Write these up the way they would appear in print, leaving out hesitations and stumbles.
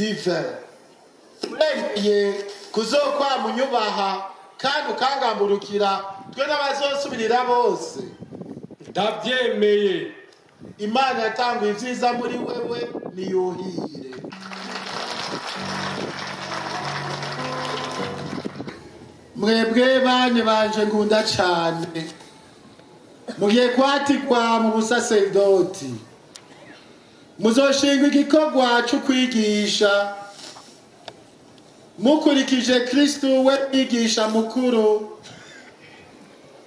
dive urengeye kuzokwamunyubaha kandi ukangamburukira twe n'abazosubirira bose. Ndabyemeye. Imana yatanguye ibyiza muri wewe niyuhire. Mwebwe banye banje ngunda cyane, mugiye kwatigwa mu busaserdoti, muzoshingwa igikorwa cyo kwigisha mukurikije Kristo we mwigisha mukuru.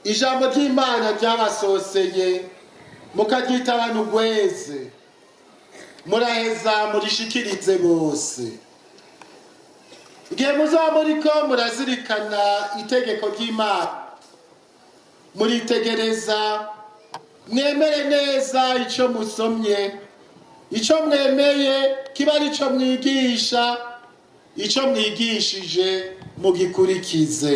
Ijambo ry'Imana ryabasoseye mukaryita abantu gweze, muraheza murishikirize bose. Igihe muzaba muriko murazirikana itegeko ry'Imana, muritegereza mwemere neza ico musomye, ico mwemeye kiba ari ico mwigisha, ico mwigishije mugikurikize.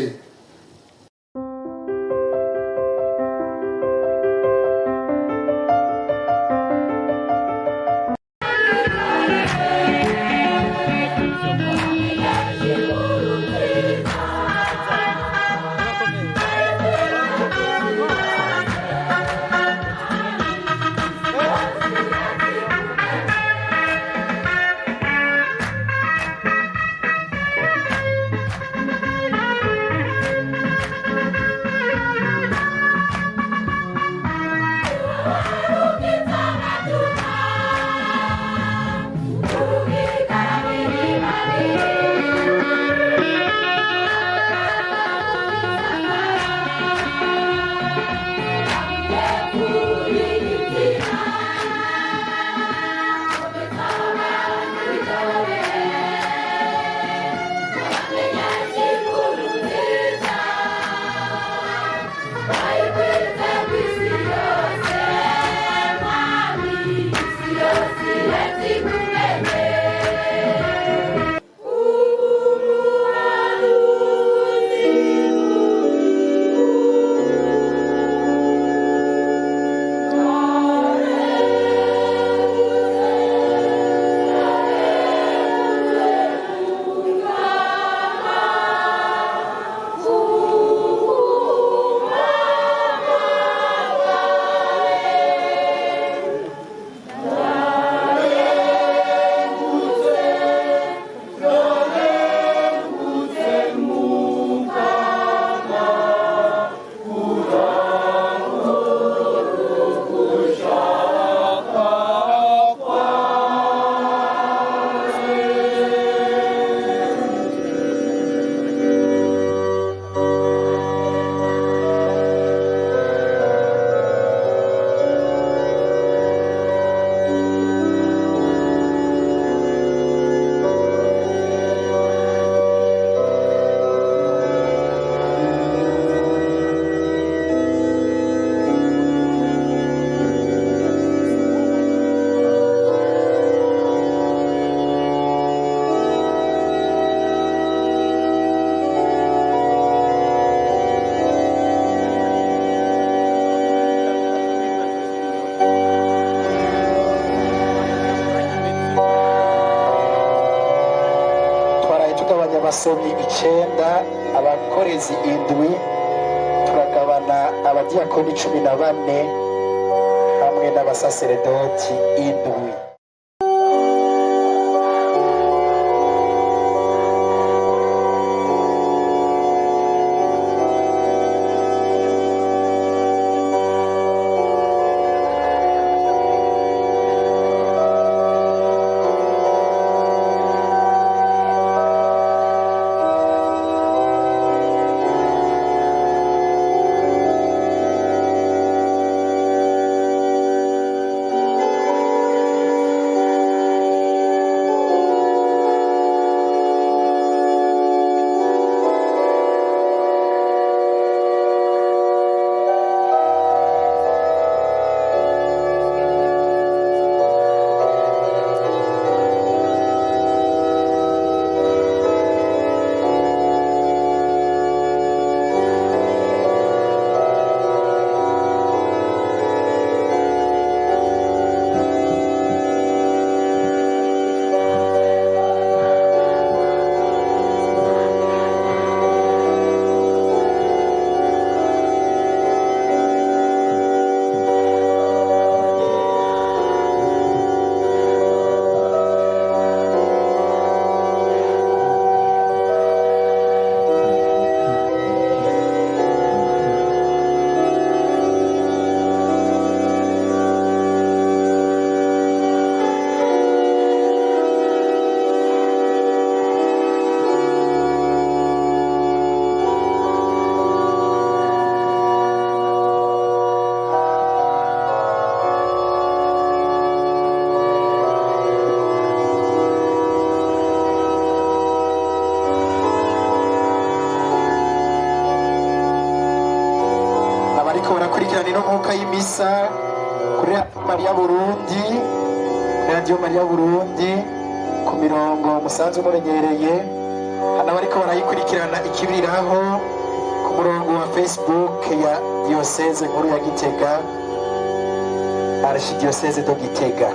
abasomyi 9, abakorezi 7, turagabana abadiyakoni 14 hamwe n'abasaseredoti 7. ino nkuka y'imisa kuri Mariya Burundi, Radio Mariya Burundi ku mirongo musanzwe murenyereye. Hano bariko barayikurikirana ikibiriraho ku murongo wa Facebook ya Diocese nkuru ya Gitega, Archidiocese de Gitega.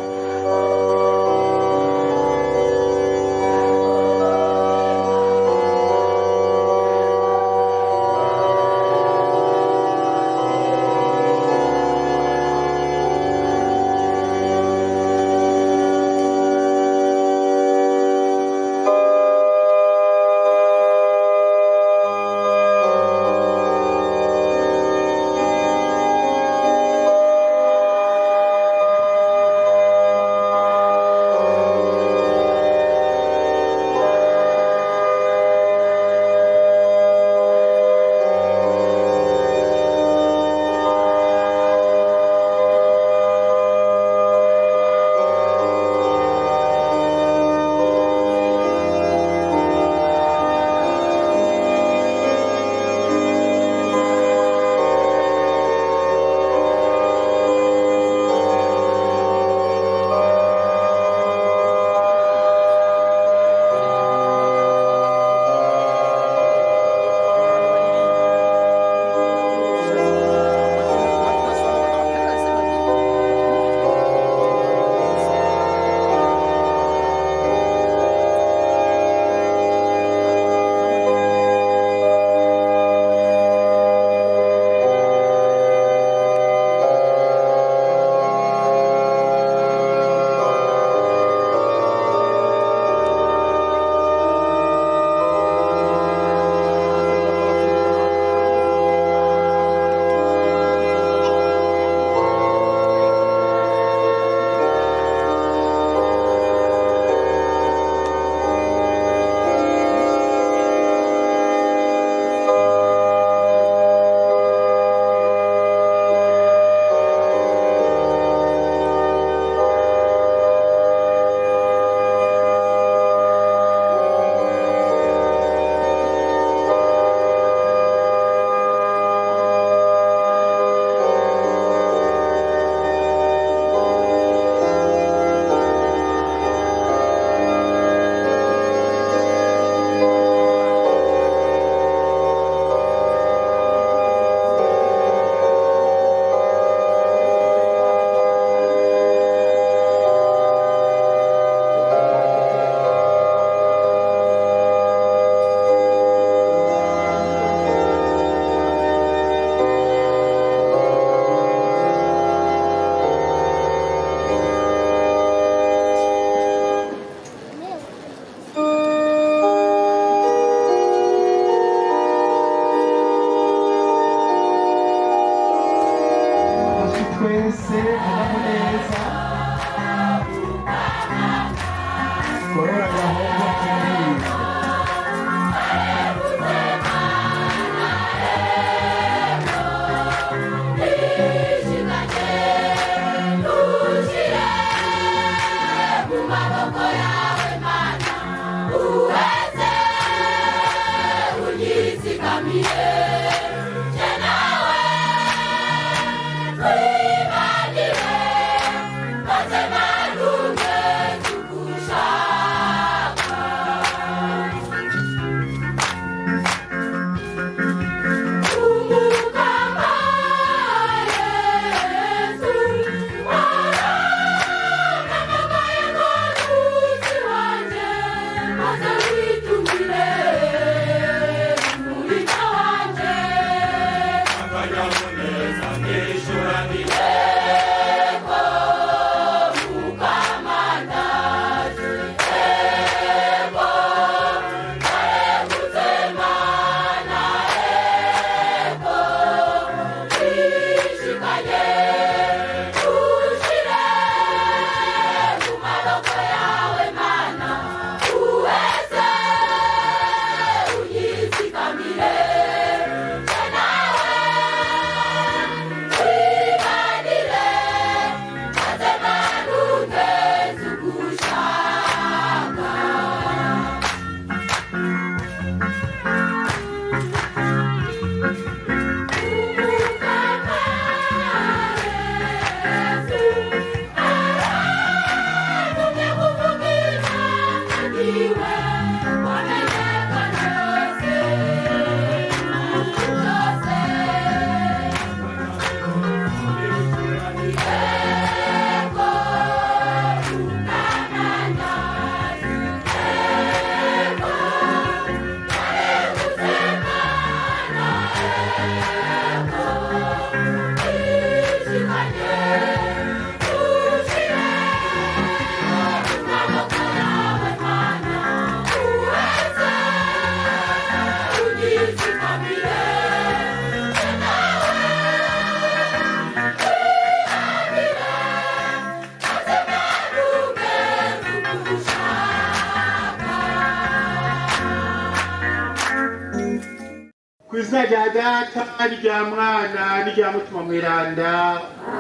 Kwizina rya Data n'irya Mwana n'irya Mutima Mweranda.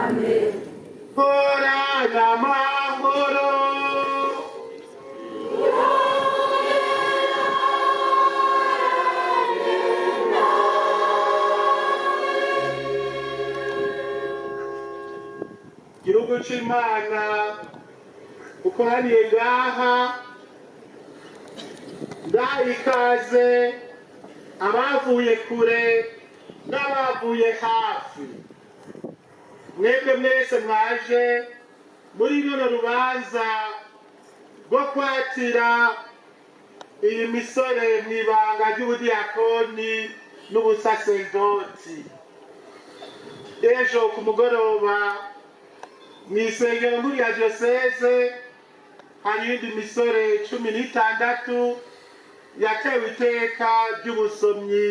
Amen. Horana amahoro. Gihugu c'Imana ukoraniye ngaha, ndahikaze abavuye kure n'abavuye hafi. Mwebwe mwese mwaje muri runo rubanza rwo kwatira iyi misore mw'ibanga ry'ubudiyakoni n'ubusaserdoti. Ejo ku mugoroba mw'isengero nkuru ya diyoseze hari iyindi misore 16 yatewe iteka ry'ubusomyi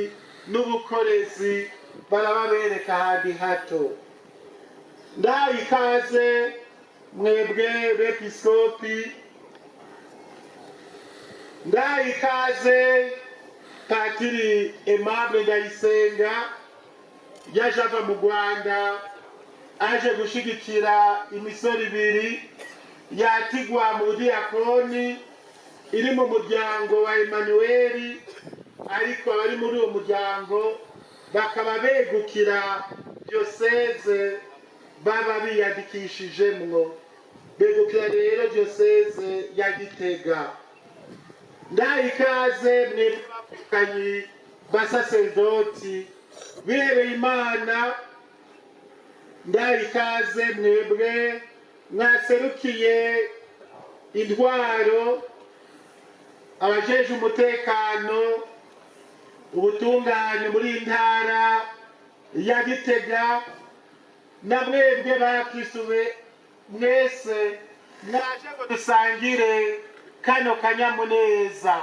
n'ubukorezi, barababereka ahandi hato. Ndahikaze mwebwe bepiskopi, ndahikaze Patiri Aimable Ndayisenga yaje ava mu Rwanda aje gushigikira imisoro 2 yatigwa mu budiyakoni iri mu muryango wa Emmanuel, ariko abari muri uwo muryango bakaba begukira diyoseze baba biyandikishijemwo, begukira rero diyoseze ya Gitega. Ndahikaze mwebwe bavukanyi basaserdoti birebeye Imana, ndahikaze mwebwe mwaserukiye intwaro, abajeje umutekano, ubutungane muri ntara ya Gitega, na mwebwe bakisuwe mwese mwaje ngo dusangire kano kanyamuneza.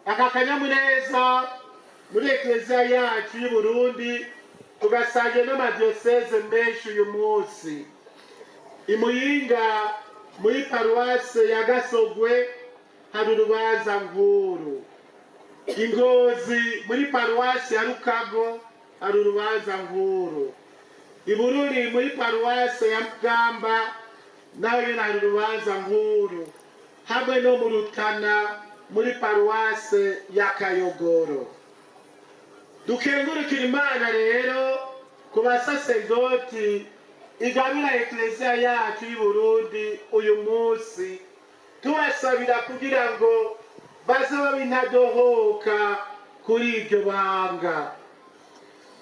Aka kanyamuneza muri ekleziya yacu y'u Burundi tugasangiye n'amadiyoseze menshi uyu munsi. I Muyinga muri paruwase ya Gasogwe hari urubanza nkuru. I Ngozi muri paruwase ya Rukago hari urubanza nkuru. I Bururi muri paruwase ya Mugamba naho nyine hari urubanza nkuru, hamwe no mu Rutana muri paruwase ya Kayogoro. Dukengurukira Imana rero ku basaserdoti igabira ekleziya yacu y'u Burundi uyu munsi, tubasabira kugira ngo baze babinadohoka kuri iryo banga.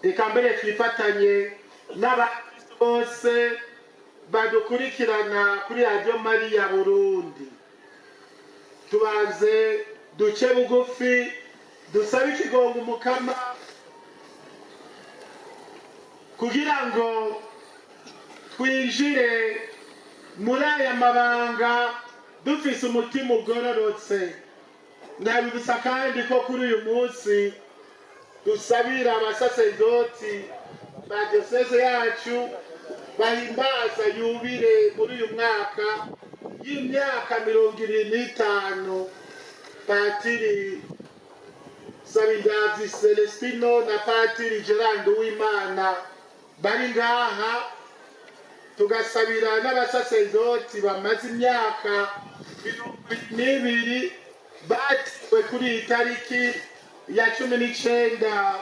Reka mbere twifatanye n'abakristo bose badukurikirana kuri Radio Maria Burundi, tubanze duce bugufi dusabe ikigongo Umukama kugira ngo twinjire muri aya mabanga dufise umutima ugororotse. Ndabibutsa kandi ko kuri uyu munsi dusabira abasaserdoti ba diyoseze yacu bahimbaza yubile muri uyu mwaka y'imyaka 25 Patiri Sabindazi Celestino na Patiri Gerard Uwimana bari ngaha. Tugasabira n'abasaserdoti bamaze imyaka 2 batiwe kuri itariki ya 19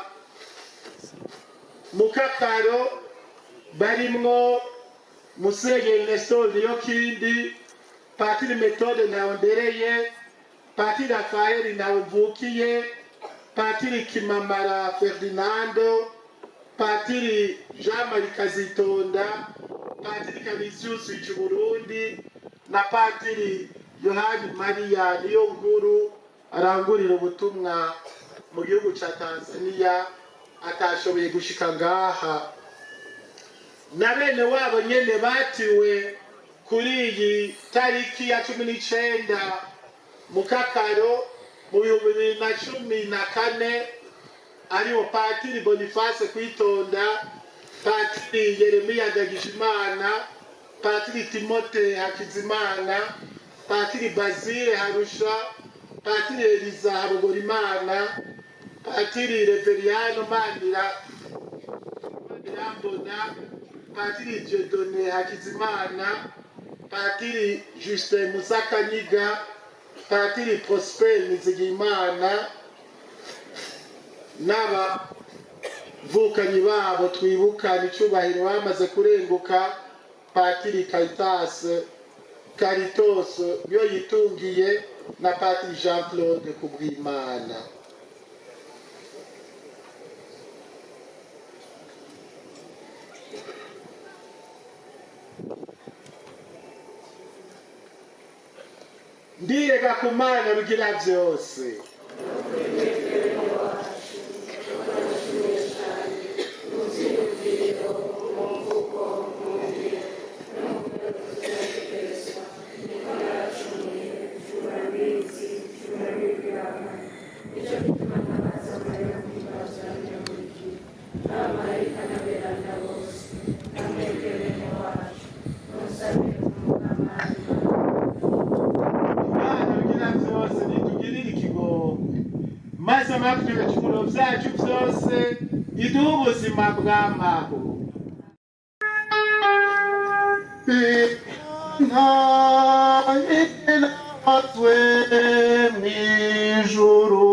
Mukakaro, barimwo Musenyeri Nestor Niyokindi, Patiri Methode Ntahondereye, patiri Rafaeli Ntawuvukiye, patiri Kimamara Ferdinando, patiri Jean Marie Kazitonda, patiri Canisius Burundi na patiri Yohani Maria Niyonkuru arangurira ubutumwa mu gihugu ca Tanzania atashoboye gushika ngaha, na bene wabo nyene batiwe kuri iyi tariki ya 19 mu Kakaro mu 2014 ariwo patiri Boniface Kwitonda, patiri Yeremiya Ndagijimana, patiri Timote Hakizimana, patiri Bazile Harusha, patiri Eliza Habogorimana, patiri Reveriano Mandira Irambona, patiri Dieudonné Hakizimana, patiri Justin Musakanyiga, patiri Prosper Nizigimana n'abavukanyi babo twibukana icubahiro bamaze kurenguka, patiri Caritos yo yitungiye na patiri Jean Claude Kubwimana. Ndirega ku Mana rugira vyose, maze amakuru y'ibicumuro vyacu vyose iduha ubuzima bw'amahoro. Natwe mw'ijuru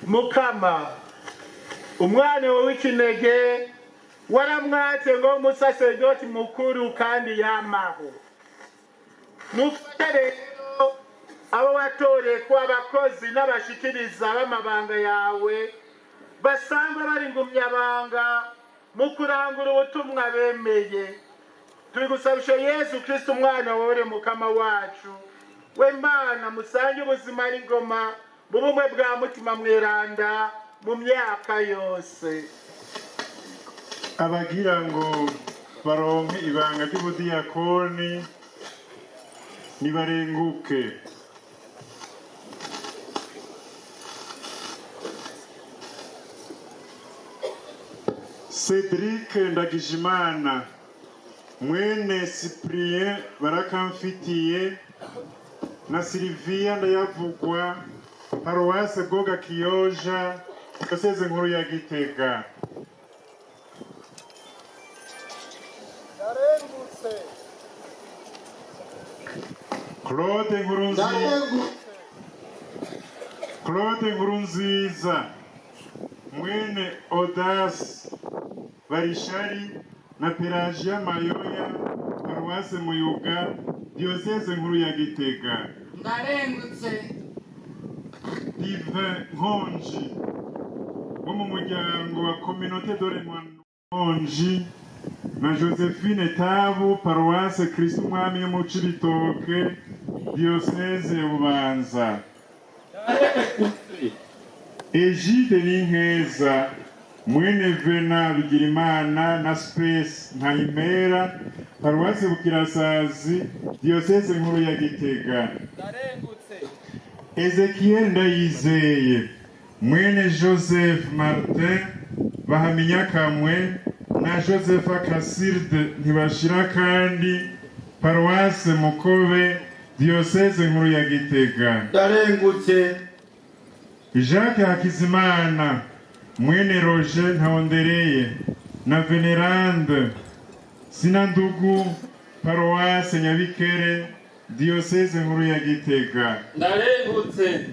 mukama umwana wawe w'ikinege waramwatse ngo umusaserdoti mukuru kandi yamaho. Nufate rero abo watoreye kuba abakozi n'abashikiriza b'amabanga yawe basanzwe bari ngumyabanga mu kurangura ubutumwa bemeye. Turi gusabisha Yesu Kristo umwana wawe mukama wacu, we Mana musange ubuzima n'ingoma mu bumwe bwa mutima mweranda mu myaka yose. Abagira ngo baronke ibanga ry'ubudiyakoni nibarenguke. Cedric Ndagijimana mwene Cyprien Barakamfitiye na Sylvia Ndayavugwa Paroisse Goga Kiyoja Diocese nkuru ya Gitega. Claude Nkurunziza mwene Audace Barishari na Pelagia Mayoya Paroisse Muyuga Diocese nkuru ya Gitega. Ndarengutse. Divin Nkonji wo mu muryango wa Communauté d'Oremano Nkonji na Josephine Tabu Paroisse Kristo Umwami yo mu Cibitoke Diocese ya Bubanza. Egide Ninkeza mwene Vena Bigirimana na Space Ntayimera Paroisse Bukirasazi Diocese nkuru ya Gitega. Ezekiel Ndayizeye mwene Joseph Martin Bahaminyakamwe na Joseph Kasirde Ntibashira kandi Paroisse Mukobe Diocese nkuru ya Gitega. Ndarengutse. Jacques Hakizimana mwene Roger Ntahondereye na Venerande Sinandugu Paroisse Nyabikere Diocese nkuru ya Gitega. Ndarengutse.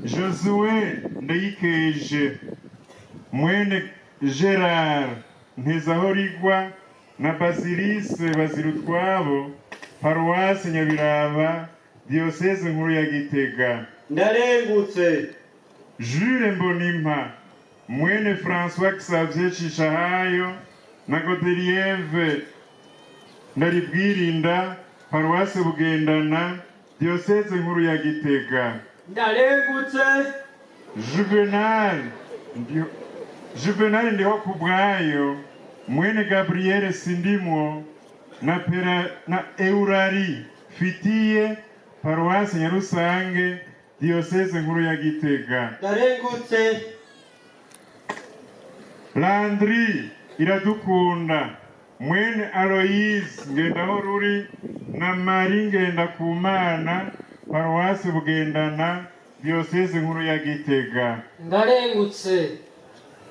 Josue Ndayikeje mwene Gerard Ntezahorigwa na Basirise Bazirutwabo Paroisse Nyabiraba Diocese nkuru ya Gitega. Ndarengutse. Jules Mbonimpa mwene François Xavier Cishahayo na Godelieve Ndaribwirinda Paroisse Bugendana Diocese nkuru ya Gitega. Ndarengutse. Juvenal Ndiho Kubwayo mwene Gabriel Sindimwo na Eurari Fitiye Paroisse Nyarusange Diocese nkuru ya Gitega. Ndarengutse. Landry Iradukunda mwene Aloise Ngendahoruri na Marie Ngendakumana Paroisse Bugendana Diocese nkuru ya Gitega. Ndarengutse.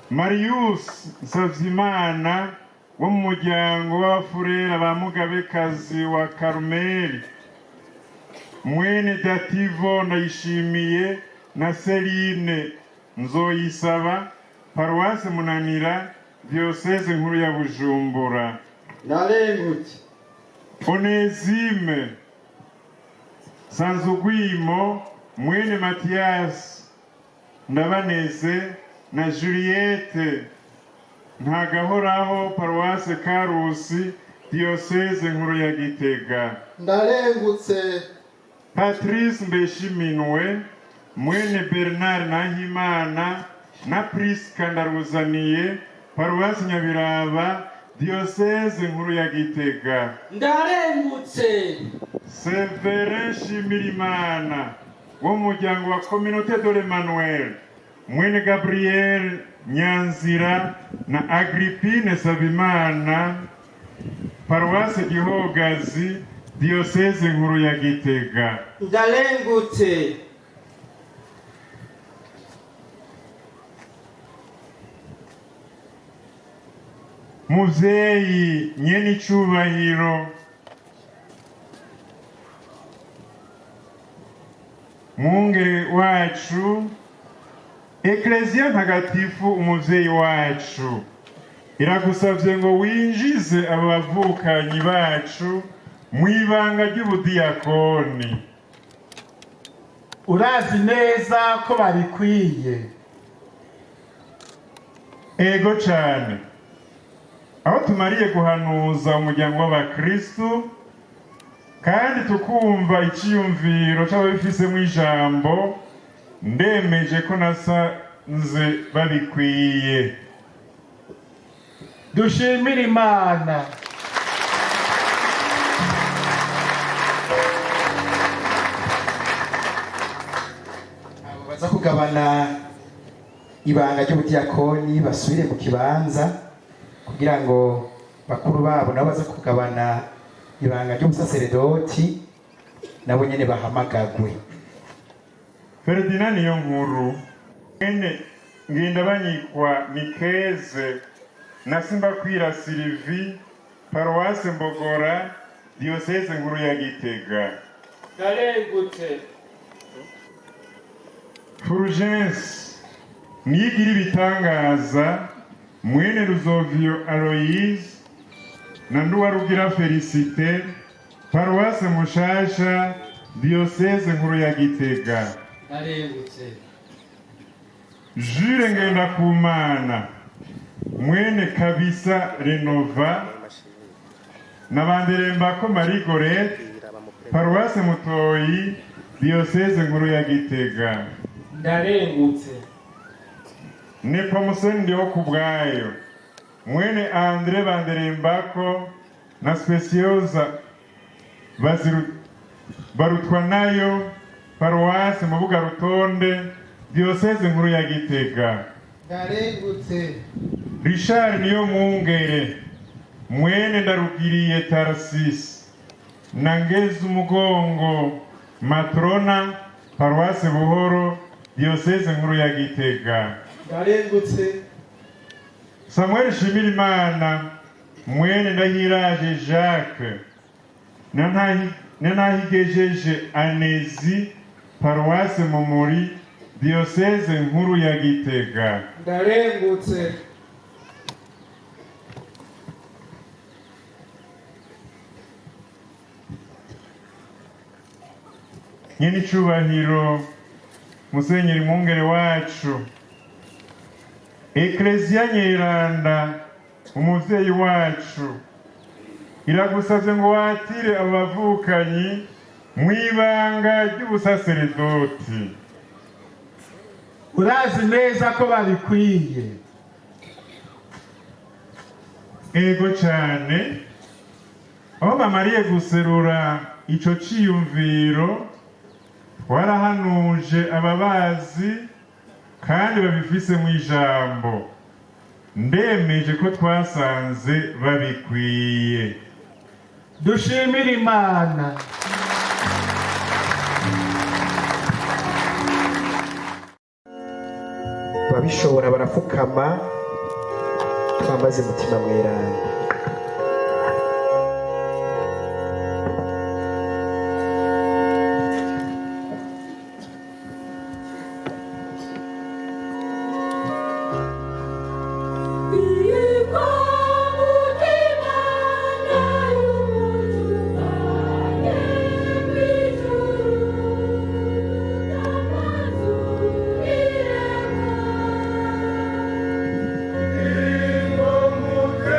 Marius Nsavimana wo mu muryango w'abafurera ba Mugabekazi wa Karumeli mwene Dativo Ndayishimiye na Celine Nzoyisaba Paroisse Munanira Diocese nkuru ya Bujumbura. Ndarengutse. Onesime Sanzugwimo mwene Mathias Ndabaneze na Juliette Ntagahoraho Paroisse Karusi Diocese nkuru ya Gitega. Ndarengutse. Patrice Mbeshiminwe mwene Bernard Nahimana na Priska Ndaruzaniye Paroisse Nyabiraba Diocese nkuru ya Gitega. Ndarengutse. Severin Shimirimana wo mu muryango wa Communauté d'Oremano mwene Gabriel Nyanzira na Agrippine Sabimana Paroisse Gihogazi Diocese nkuru ya Gitega. Ndarengutse. Muvyeyi Nyenicubahiro mwungere wacu Ekleziya ntagatifu umuvyeyi wacu iragusavye ngo winjize abo bavukanyi bacu mu ibanga ry'ubudiyakoni. urazi neza ko babikwiye. Ego cane, aho tumariye guhanuza umuryango w'abakristu kandi tukumva iciyumviro c'ababifisemo ijambo, ndemeje ko nasanze babikwiye. Dushimire Imana. abo baza kugabana ibanga ry'ubudiyakoni basubire mu kibanza kugira ngo bakuru babo nabo baza kugabana ibanga ry'ubusaseredoti nabo nyene bahamagagwe. Ferdinand Niyonkuru mwene Ngendabanyikwa Nikeze na Simbakwira Sylvie, Paroisse Mbogora, Diocese nkuru ya Gitega. ndarengutse Fulgence Niyigira Ibitangaza mwene Ruzovio Aloise na Nduwarugira Felicite, Paroisse Mushasha, Diocese nkuru ya Gitega. ndarengutse Jules Ngendakumana mwene Kabisa Renova na Banderembako Marie Gorette, Paroisse Mutoyi, Diocese nkuru ya Gitega. ndarengutse Nepomuseni Ndiho Kubwayo mwene Andre Banderembako na Speciosa Barutwa nayo, Paroisse Mubuga Rutonde, Diocese nkuru ya Gitega. ndarengutse Richard Niyomwungere mwene Ndarugiriye Tarsis na Ngezi Umugongo Matrona, Paroisse Buhoro, Diocese nkuru ya Gitega. ndarengutse Samuel Shimirimana mwene Ndahiraje Jacques na Ntahigejeje Anezi, Paroisse Mumuri, Diocese nkuru ya Gitega. ndarengutse Nyenicubahiro Musenyeri Mwungere wacu, Ekleziya Nyeranda umuvyeyi wacu iragusavye ngo watire abo bavukanyi mw'ibanga ry'ubusaseredoti. urazi neza ko babikwiye. Ego cane, aho bamariye guserura ico ciyumviro warahanuje ababazi kandi babifisemo ijambo, ndemeje ko twasanze babikwiye. Dushimire Imana. Ababishobora barapfukama twambaze mutima mweranda. Ingo muke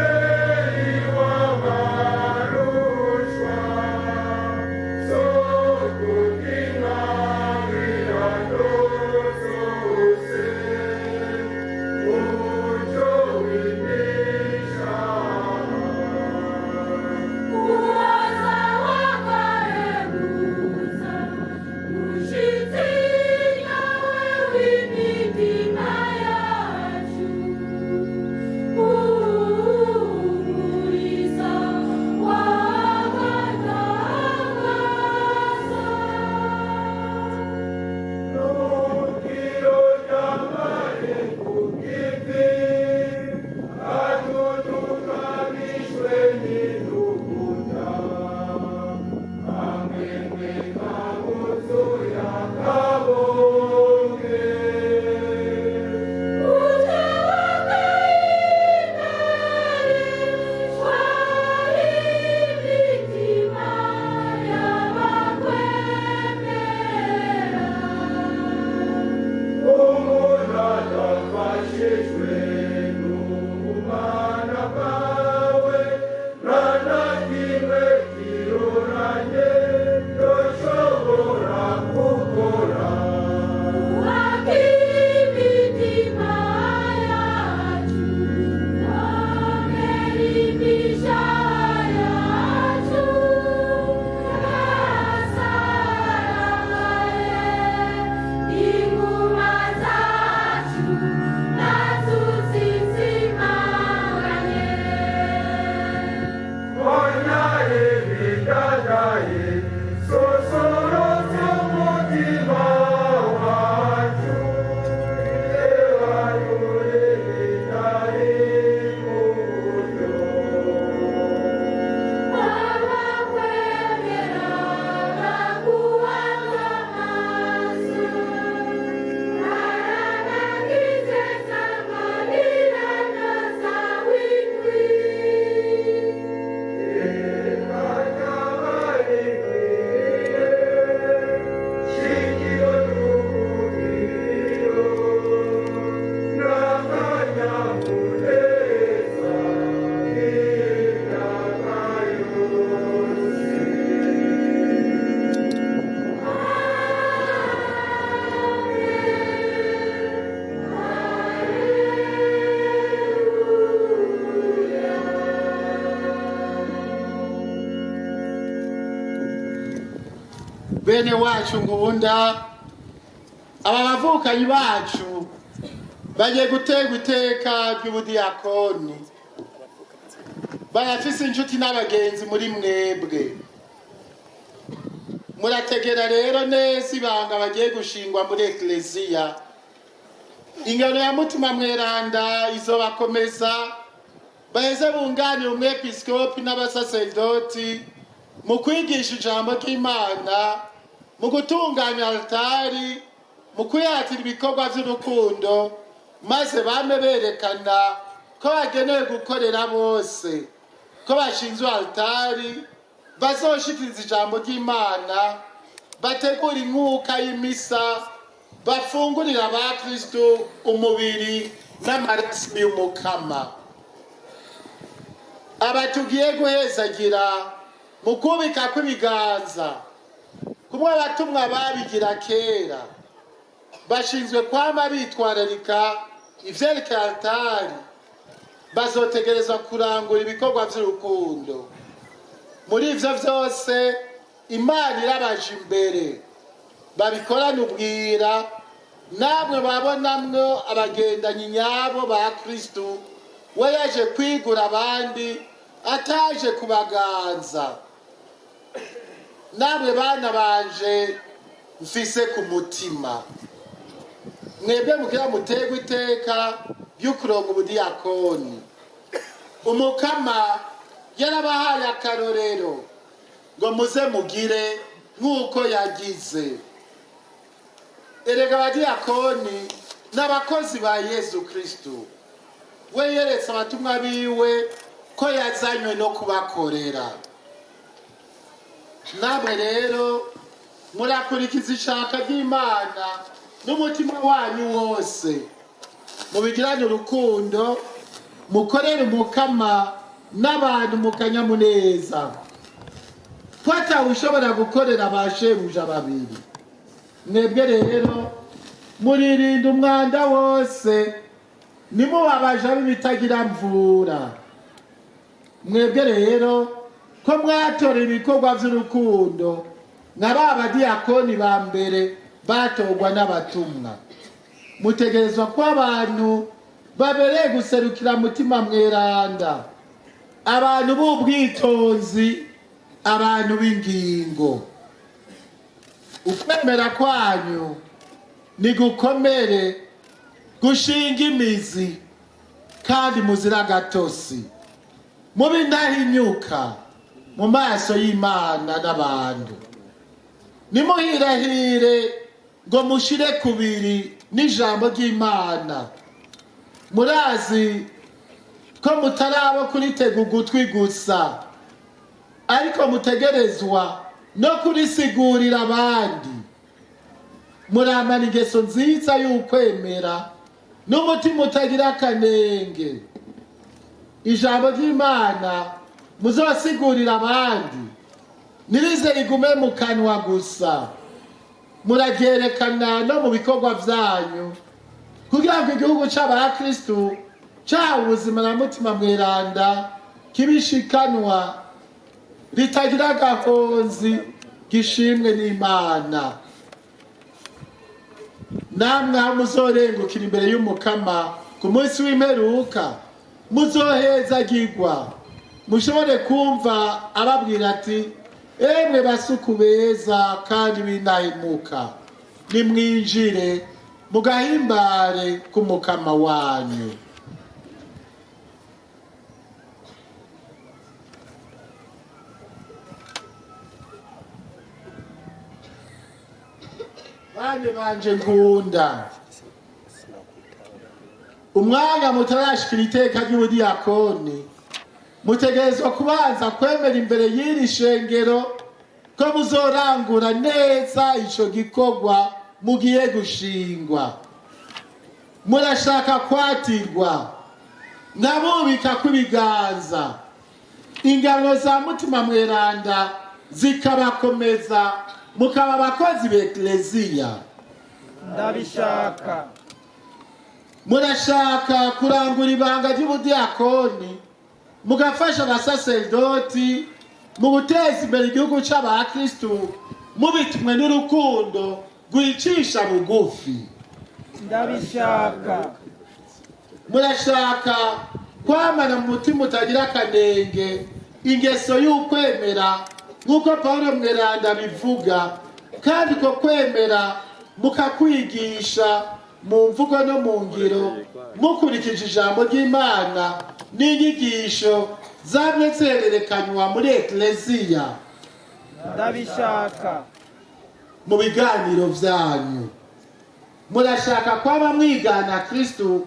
bene wacu ngunda, aba bavukanyi bacu bagiye gutegwa iteka ry'ubudiyakoni. Barafise inshuti n'abagenzi muri mwebwe. Murategera rero neza ibanga bagiye gushingwa muri ekleziya. Ingano ya mutima mweranda izobakomeza, baheze bunganira umwepiskopi n'abasaserdoti mu kwigisha ijambo ry'Imana, mu gutunganya altari, mu kwihatira ibikorwa by'urukundo, maze bame berekana ko bagenewe gukorera bose, ko bashinzwe altari, bazoshikiriza ijambo ry'Imana, bategura inkuka y'imisa, bafungurira abakristo umubiri n'amaraso y'umukama. Aba tugiye guhezagira mu kubika kw'ibiganza, kumwe abatumwa babigira kera, bashinzwe kwama bitwararika ivyerekeye altari, bazotegerezwa kurangura ibikorwa vy'urukundo. Muri ivyo vyose Imana irabaje imbere, babikorana ubwira, namwe babonamwo abagendanyi nyabo ba Kristo, we yaje kwigura abandi ataje kubaganza. Namwe bana banje mfise ku mutima, mwebwe mugira mutegwa iteka ry'ukuronka ubudiyakoni. Umukama yarabahaye akarorero ngo muze mugire nk'uko yagize. Erega abadiyakoni n'abakozi ba Yesu Kristo, we yeretse abatumwa biwe ko yazanywe no kubakorera. Namwe rero murakurikiza ishaka ry'Imana n'umutima wanyu wose, mubigiranye urukundo, mukorere umukama n'abantu mu kanyamuneza, ko atawushobora gukorera abashebuja babiri. Mwebwe rero muririnda umwanda wose, nimubabaje b'ibitagira mvura. Mwebwe rero ko mwatora ibikorwa vy'urukundo nka ba badiyakoni ba mbere batorwa n'abatumwa, mutegerezwa ko abantu babereye guserukira mutima mweranda, abantu b'ubwitonzi, abantu b'ingingo. Ukwemera kwanyu ni gukomere, gushinga imizi, kandi muzira gatosi, mube indahinyuka mu maso y'Imana n'abantu. Nimuhirahire ngo mushire kubiri n'ijambo ry'Imana. Murazi ko mutarabo kuritega ugutwi gusa, ariko mutegerezwa no kurisigurira abandi. Muramana ingeso nziza y'ukwemera n'umutima utagira akanenge. Ijambo ry'Imana muzosigurira abandi, nirize rigume mu kanwa gusa. Muraryerekana no mu bikorwa vyanyu, kugira ngo igihugu c'abakristu cahawe ubuzima na mutima mweranda kibishikanwa, ritagira agahonzi, gishimwe n'Imana. Namwe aho muzorengukira imbere y'umukama ku munsi w'imperuka, muzohezagirwa, mushobore kumva ababwira ati, emwe basuku beza kandi b'indahemuka, nimwinjire mu gahimbare k'umukama wanyu. Bane banje nkunda, umwanya mutarashikira iteka ry'ubudiyakoni, mutegerezwa kubanza kwemera imbere y'iri shengero ko muzorangura neza ico gikorwa mugiye gushingwa. Murashaka kwatirwa, nkabubika kw'ibiganza, ingano za mutima mweranda zikabakomeza, mukaba abakozi b'ekleziya. Ndabishaka. Murashaka kurangura ibanga ry'ubudiyakoni, mugafasha abasaserdoti mu guteza imbere igihugu c'abakristu mubitumwe n'urukundo rwicisha bugufi. ndabishaka Murashaka kwamana mu mutima utagira akanenge ingeso y'ukwemera nk'uko Pawulo mweranda bivuga, kandi ko kwemera mukakwigisha mu mvugo no mu ngiro mukurikije ijambo ry'Imana n'inyigisho zamwe zererekanywa muri ekleziya. ndabishaka Mu biganiro vyanyu murashaka kwaba mwigana Kristo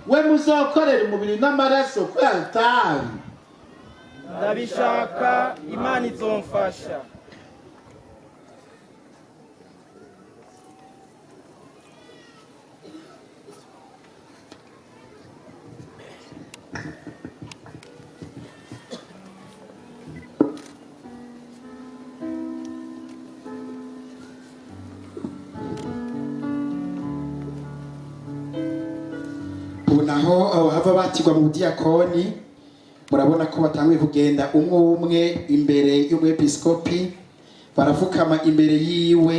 we muzokorera umubiri n'amaraso ku altari. ndabishaka Imana izomfasha. ubu naho hava batigwa mu diakoni, murabona ko batanguye kugenda umwe umwe imbere y'umwepiskopi, barafukama imbere yiwe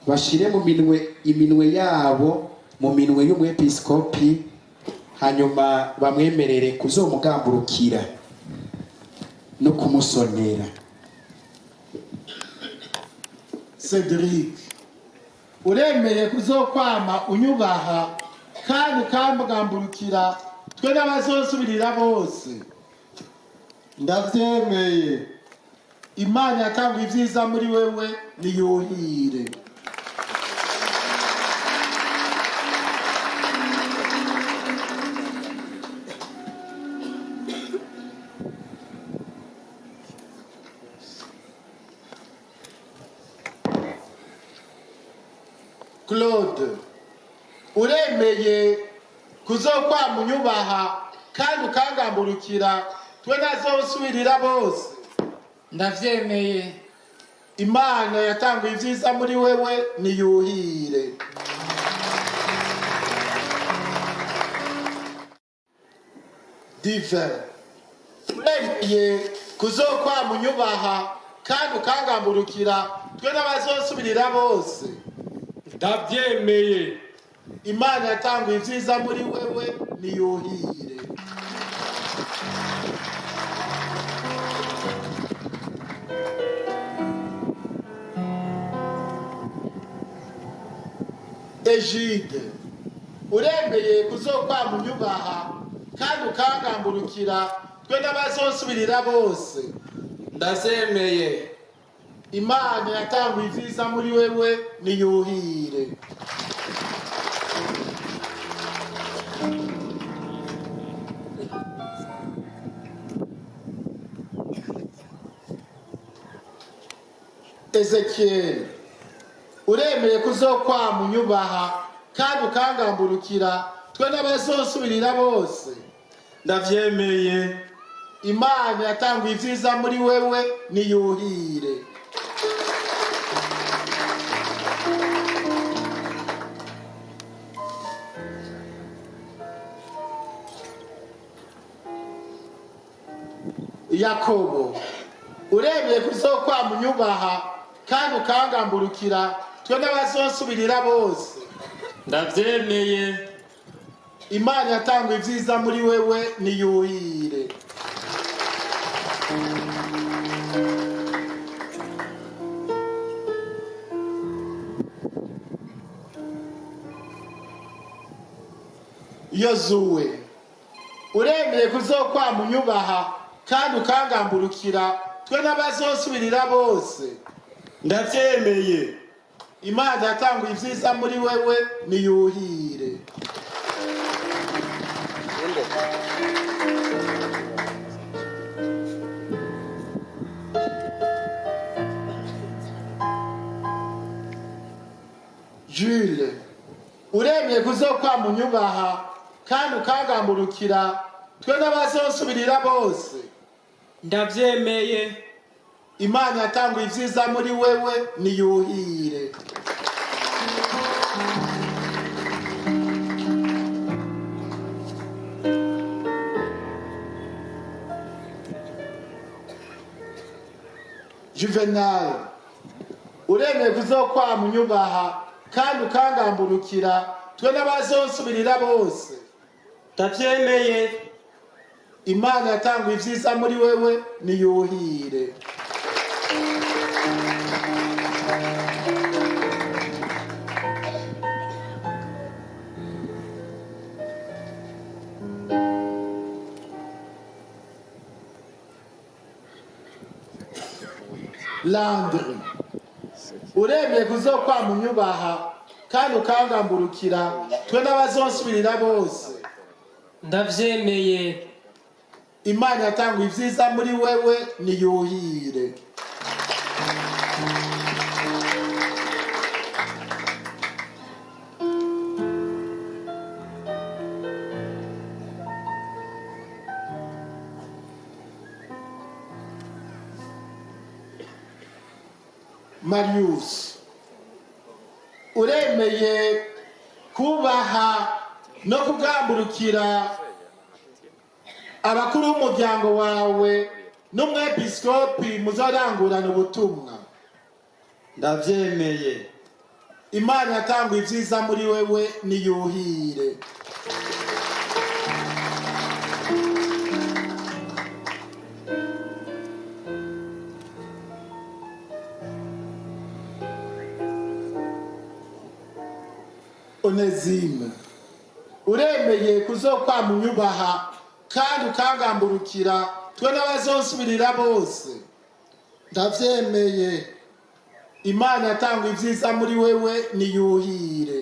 bashire mu iminwe yabo mu minwe y'umwepiskopi, hanyuma bamwemerere kuzomugamburukira no kumusonera. Cedric, uremeye kuzokwama unyubaha kandi ukambugamburukira twe n'abazosubirira bose? Ndavyemeye. Imana yatanga ivyiza muri wewe niyuhire. Claude, uremeye kuzokwama unyubaha kandi ukangamburukira twe n'abazosubirira bose? ndavyemeye. Imana yatanga ivyiza muri wewe niyuhire. Divin, uremeye kuzokwama unyubaha kandi ukangamburukira twe n'abazosubirira bose? Ndavyemeye. Imana yatanga ivyiza muri wewe niyuhire. Egide, uremeye kuzokwama unyubaha kandi ukangamburukira twe n'abazosubirira bose? ndavyemeye. Imana yatanga ivyiza muri wewe niyuhire. Ezekiel, uremeye kuzokwama unyubaha kandi ukangamburukira twe n'abazosubirira bose? Ndavyemeye. Imana yatanga ivyiza muri wewe niyuhire. Yakobo, uremeye kuzokwama unyubaha kandi ukangamburukira twe n'abazosubirira bose? Ndavyemeye. Imana yatanga ivyiza muri wewe niyuhire. Yozuwe, uremeye kuzokwama unyubaha kandi ukangamburukira twe n'abazosubirira bose? Ndavyemeye. Imana yatanga ivyiza muri wewe niyuhire. Jules, uremeye kuzokwama unyubaha kandi ukangamburukira twe n'abazosubirira bose? ndavyemeye. Imana yatanga ivyiza muri wewe niyuhire. Juvenal, uremeye kuzokwama unyubaha kandi ukangamburukira twe n'abazonsubirira bose. ndabyemeye. Imana yatanguye ibyiza muri wewe niyuhire. Landry, uremeye kuzokwama unyubaha kandi ukangamburukira twe n'abazonsubirira bose. ndavyemeye. Imana yatanguye ibyiza muri wewe niyuhire. Marius, uremeye kubaha no kugamburukira abakuru b'umuryango wawe n'umwepiskopi muzarangurana ubutumwa. ndabyemeye. Imana yatanguye ibyiza muri wewe niyuhire. Onezime, uremeye kuzokwama unyubaha kandi ukangamburukira twe n'abazonsubirira bose. Ndavyemeye. Imana yatanguye ibyiza muri wewe niyuhire.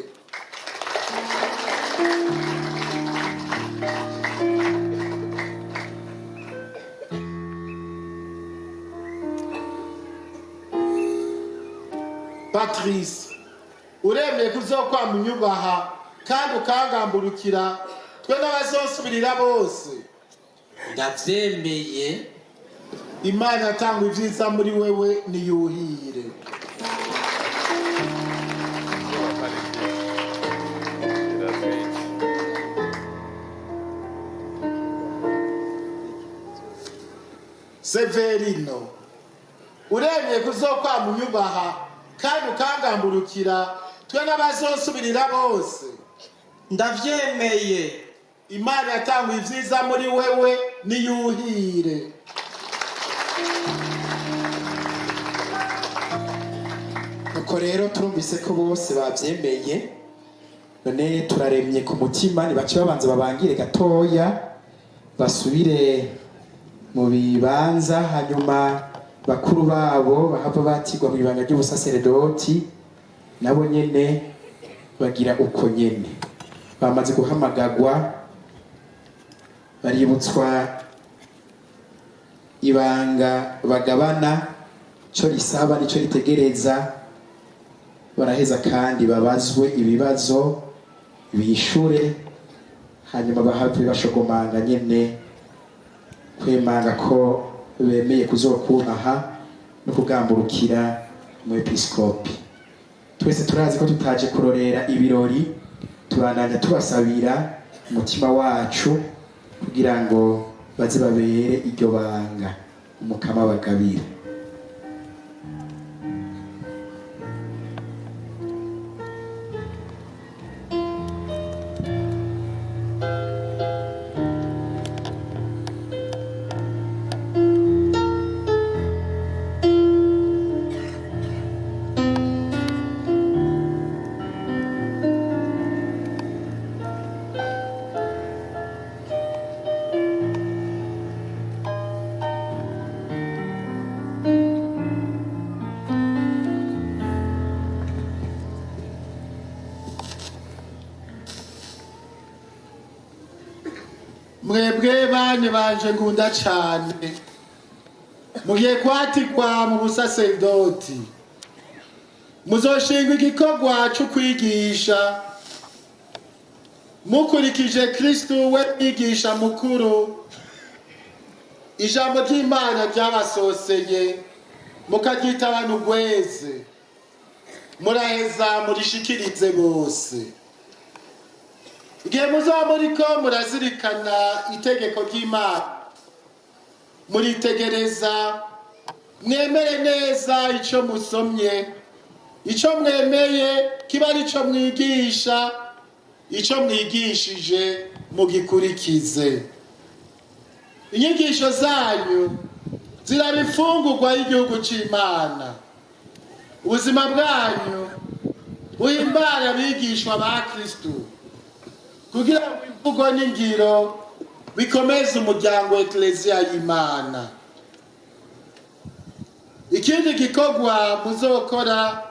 Patrice, uremeye kuzokwama unyubaha kandi ukangamburukira twe n'abazonsubirira bose. ndavyemeye. Imana yatanguye ibyiza muri wewe niyuhire. Severino, uremeye kuzokwama unyubaha kandi ukangamburukira twe n'abazonsubirira bose. ndavyemeye. Imana yatanguye ibyiza muri wewe niyuhire. nuko rero turumvise ko bose babyemeye, none turaremye ku mutima nibace babanza babangire gatoya basubire mu bibanza, hanyuma bakuru babo bahava batigwa mu ibanga ry'ubusaseredoti nabo nyene bagira uko nyene. Bamaze guhamagagwa baributswa ibanga bagabana, cyo risaba nicyo ritegereza, baraheza kandi babazwe ibibazo bishure, hanyuma bahave bashogomanga nyene kwemanga ko bemeye kuzokubaha no kugamburukira mu episkopi. Twese turazi ko tutaje kurorera ibirori, turandanya tubasabira umutima wacu kugira ngo baze babere iryo banga umukama bagabira. Mwebwe bane banje ngunda cyane, mugiye kwatigwa mu busaseredoti, muzoshinga igikorwa cyo kwigisha mukurikije Kristo we mwigisha mukuru. Ijambo ry'Imana ryabasoseye mukaryita abantu gweze, muraheza murishikirize bose. Igihe muzaba muriko murazirikana itegeko ry'Imana, muritegereza mwemere neza icyo musomye icyo mwemeye kiba ari cyo mwigisha, icyo mwigishije mugikurikize. Inyigisho zanyu ziraba imfungurwa y'igihugu cy'Imana. Ubuzima bwanyu buhimbara abigishwa ba Kristo kugira ngo imvugo n'ingiro bikomeze umuryango wa Ekleziya y'Imana. Ikindi gikorwa muzokora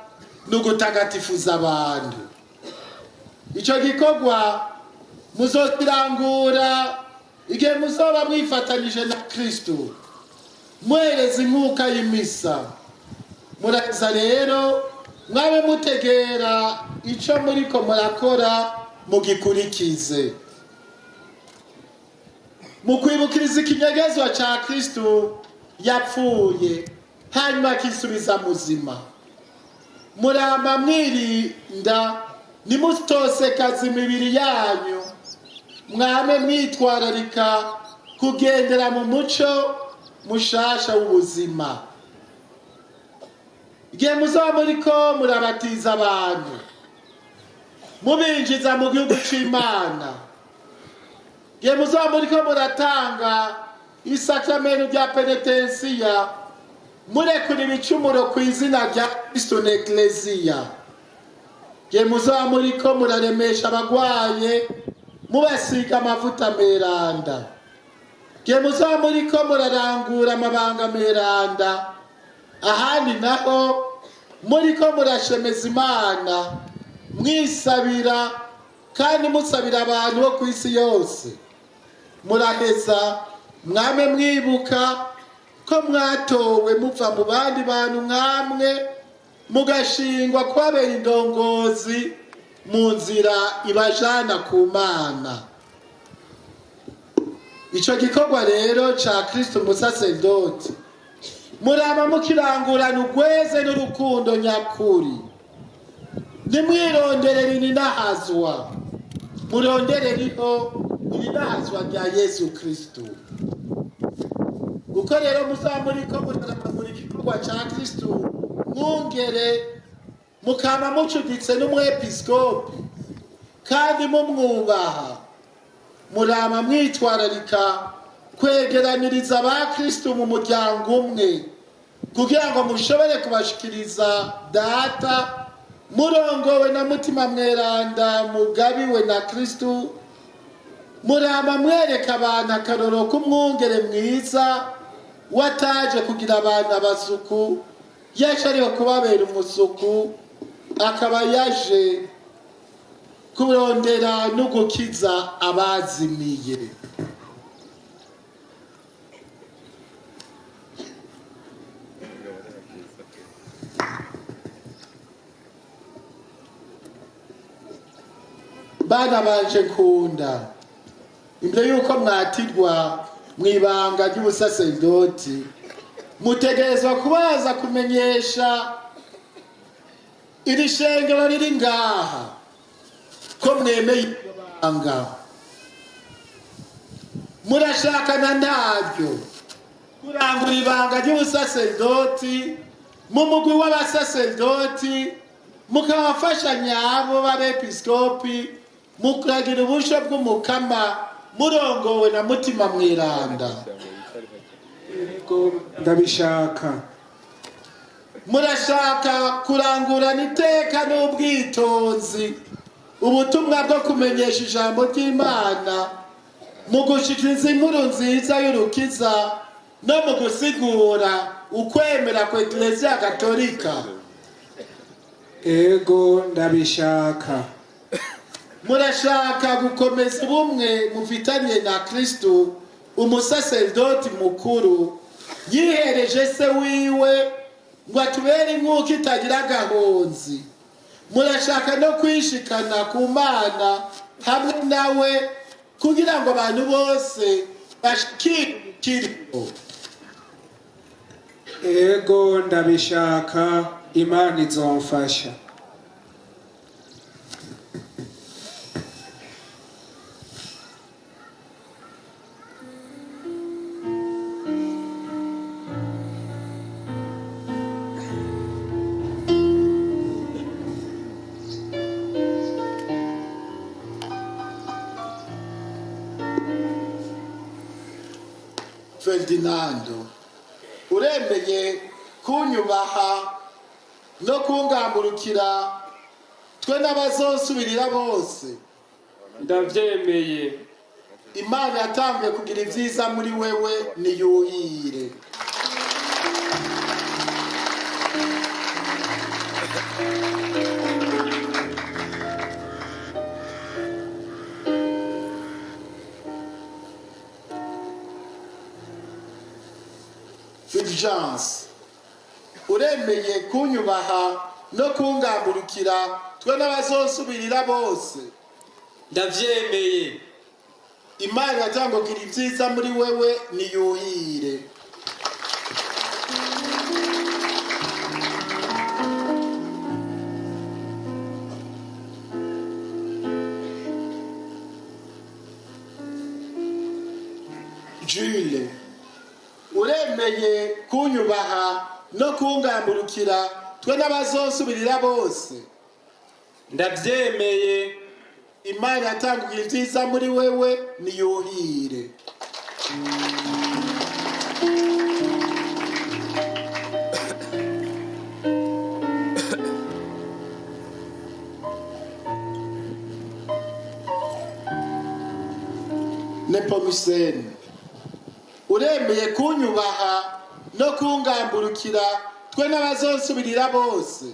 ni ugutagatifuza abantu. Icyo gikorwa muzokirangura igihe muzoba mwifatanyije na Kristo muhereza inkuka y'imisa. Muraza rero mwabe mutegera icyo muriko murakora mugikurikize. Mu kwibukiriza ikinyegezwa cya Kristo yapfuye hanyuma akisubiza muzima, muramba mwirinda nimutosekaza imibiri yanyu, mwame mwitwararika kugendera mu muco mushasha w'ubuzima. Igihe muzaba muriko murabatiza abantu mubinjiza mu gihugu cy'Imana, igihe muzaba muriko muratanga isakramento rya penetensiya murekura ibicumuro ku izina rya Kristo n'Ekleziya, igihe muzaba muriko muraremesha abagwaye mubasiga amavuta meranda, igihe muzaba muriko murarangura amabanga meranda, ahandi naho muriko murashemeza Imana mwisabira kandi musabira abantu bo ku isi yose, muraheza mwame mwibuka ko mwatowe muva mu bandi bantu nkamwe mugashingwa kubabera indongozi mu nzira ibajana ku Mana. Ico gikorwa rero ca Kristo umusaserdoti muraba mukirangurana ugweze n'urukundo nyakuri. Nimwironderera ininahazwa, murondereriho ininahazwa rya Yesu Kristo. Uko rero muzaba muriko murarangura igikorwa ca Kristo mwungere mukama mucuditse n'umwepiskopi kandi mumwubaha, murama mwitwararika kwegeraniriza ba Kristo mu muryango umwe kugira ngo mushobore kubashikiriza data murongowe na mutima mweranda mugabiwe na Kristo. Murama mwereka abantu akaroro k'umwungere mwiza wataje kugira abantu abasuku, yaje ariho kubabera umusuku, akaba yaje kurondera no gukiza abazimiye. Bana banje nkunda, imbere yuko mwatirwa mwibanga ry'ubusaserdoti mutegerezwa kubaza kumenyesha iri shengero riri ngaha ko mwemeye ibanga. Murashakana naryo kurangura ibanga ry'ubusaserdoti mu mugwi w'abasaserdoti, mukabafashanya abo b'abepiskopi mukagira ubusho bw'umukama murongowe na mutima mweranda. Ndabishaka. Murashaka kurangurana iteka n'ubwitonzi ubutumwa bwo kumenyesha ijambo ry'Imana mu gushikiriza inkuru nziza y'urukiza no mu gusigura ukwemera kwa Ekleziya Gatolika. Ego ndabishaka. Murashaka gukomeza ubumwe mufitanye na Kristo umusaserdoti mukuru yihereje se wiwe ngo atubere inkuka itagira gahonzi. Murashaka no kwishikana ku Mana hamwe nawe kugira ngo abantu bose bashikirwe. Ego ndabishaka, Imana izomfasha. Ferdinando, uremeye kunyubaha no kungamburukira twe n'abazosubirira bose? ndavyemeye. Imana yatanguye kugira ibyiza muri wewe niyuhire. Fulgence, uremeye kunyubaha no kungamburukira twe n'abazosubirira bose? ndavyemeye. Imana yatanguye kugira ibyiza muri wewe niyuhire. Jules, uremeye kunyubaha no kungamburukira twe n'abazosubirira bose? ndavyemeye. Imana yatanguye ibyiza muri wewe niyuhire. Nepomuscene, uremeye kunyubaha no kungamburukira twe n'abazosubirira bose?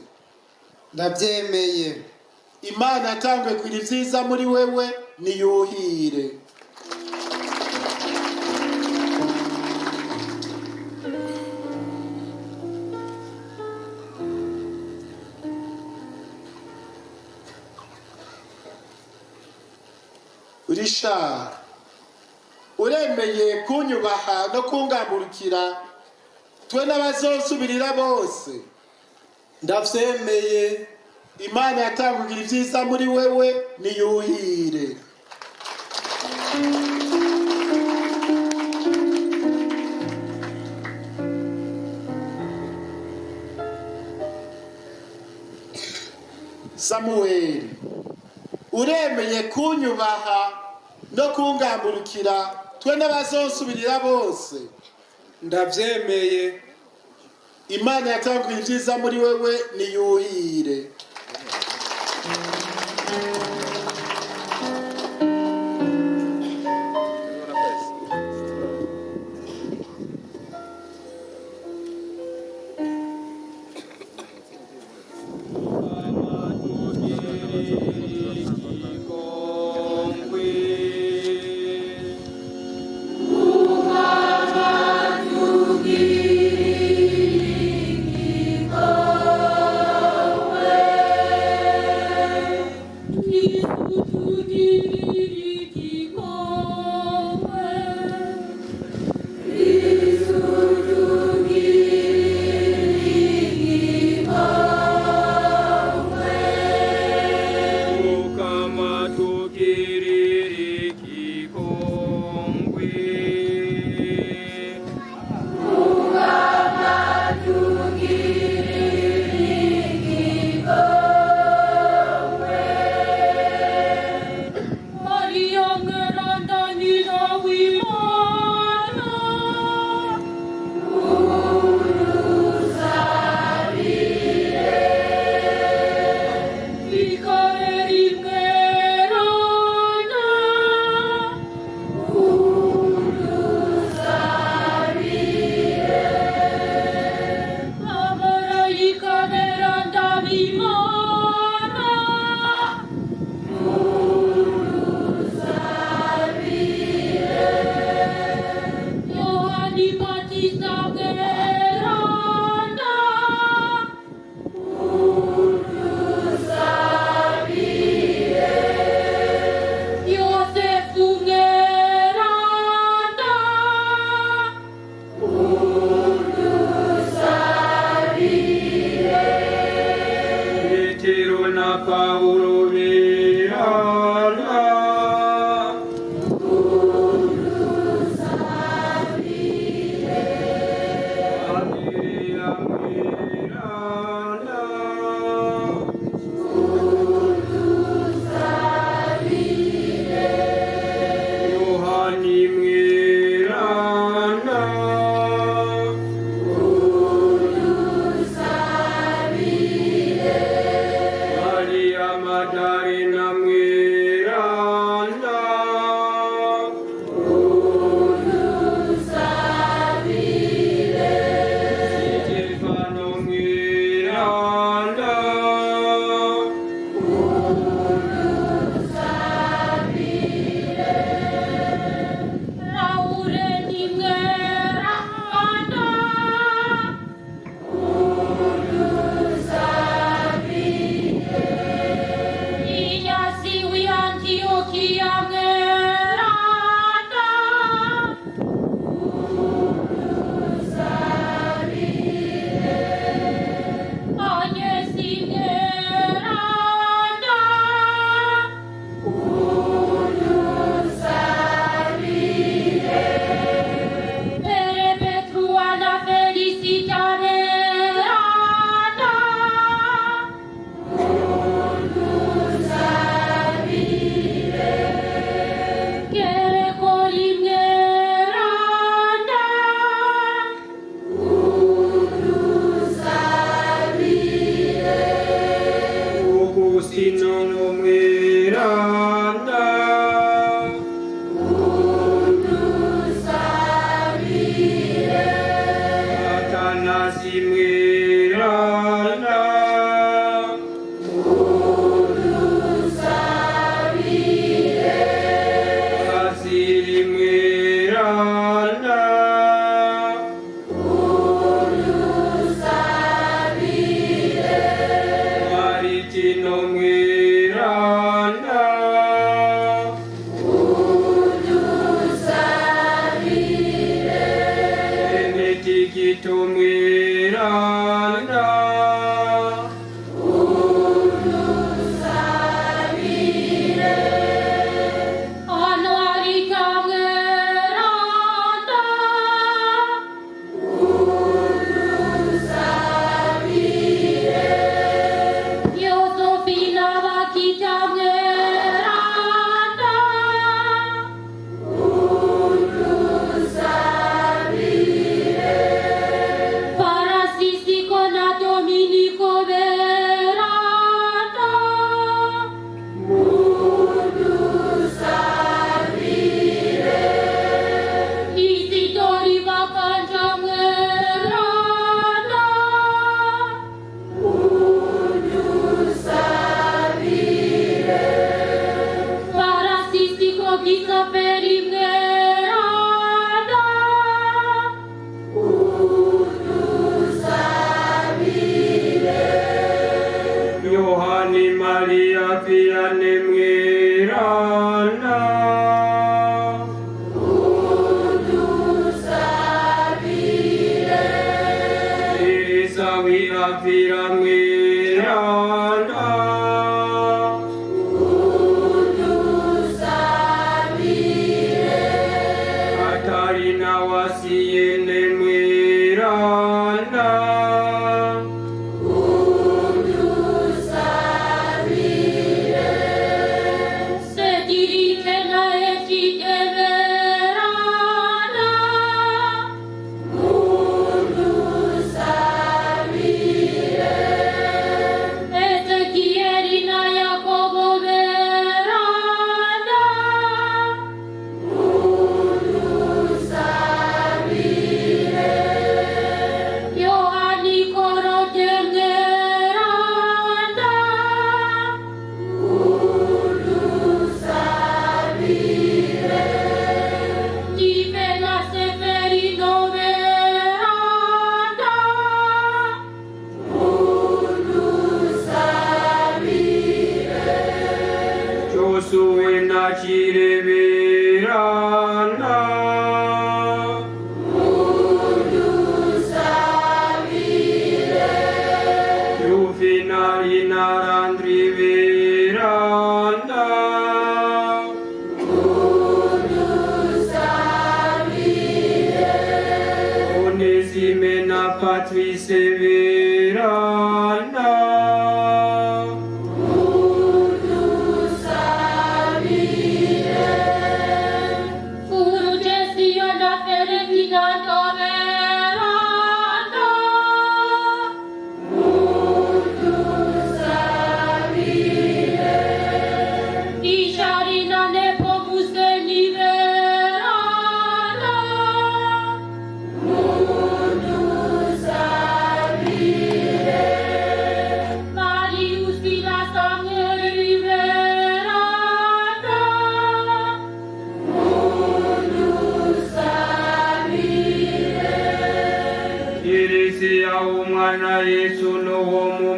ndabyemeye. Imana yatanguye kugira ibyiza muri wewe niyuhire. Richard, uremeye kunyubaha no kungamburukira twe n'abazosubirira bose? ndavyemeye. Imana yatanguye kugira ibyiza muri wewe niyuhire. Samuel, uremeye kunyubaha no kungamburukira twe n'abazosubirira bose? ndavyemeye. Imana yatanguye ibyiza muri wewe niyuhire.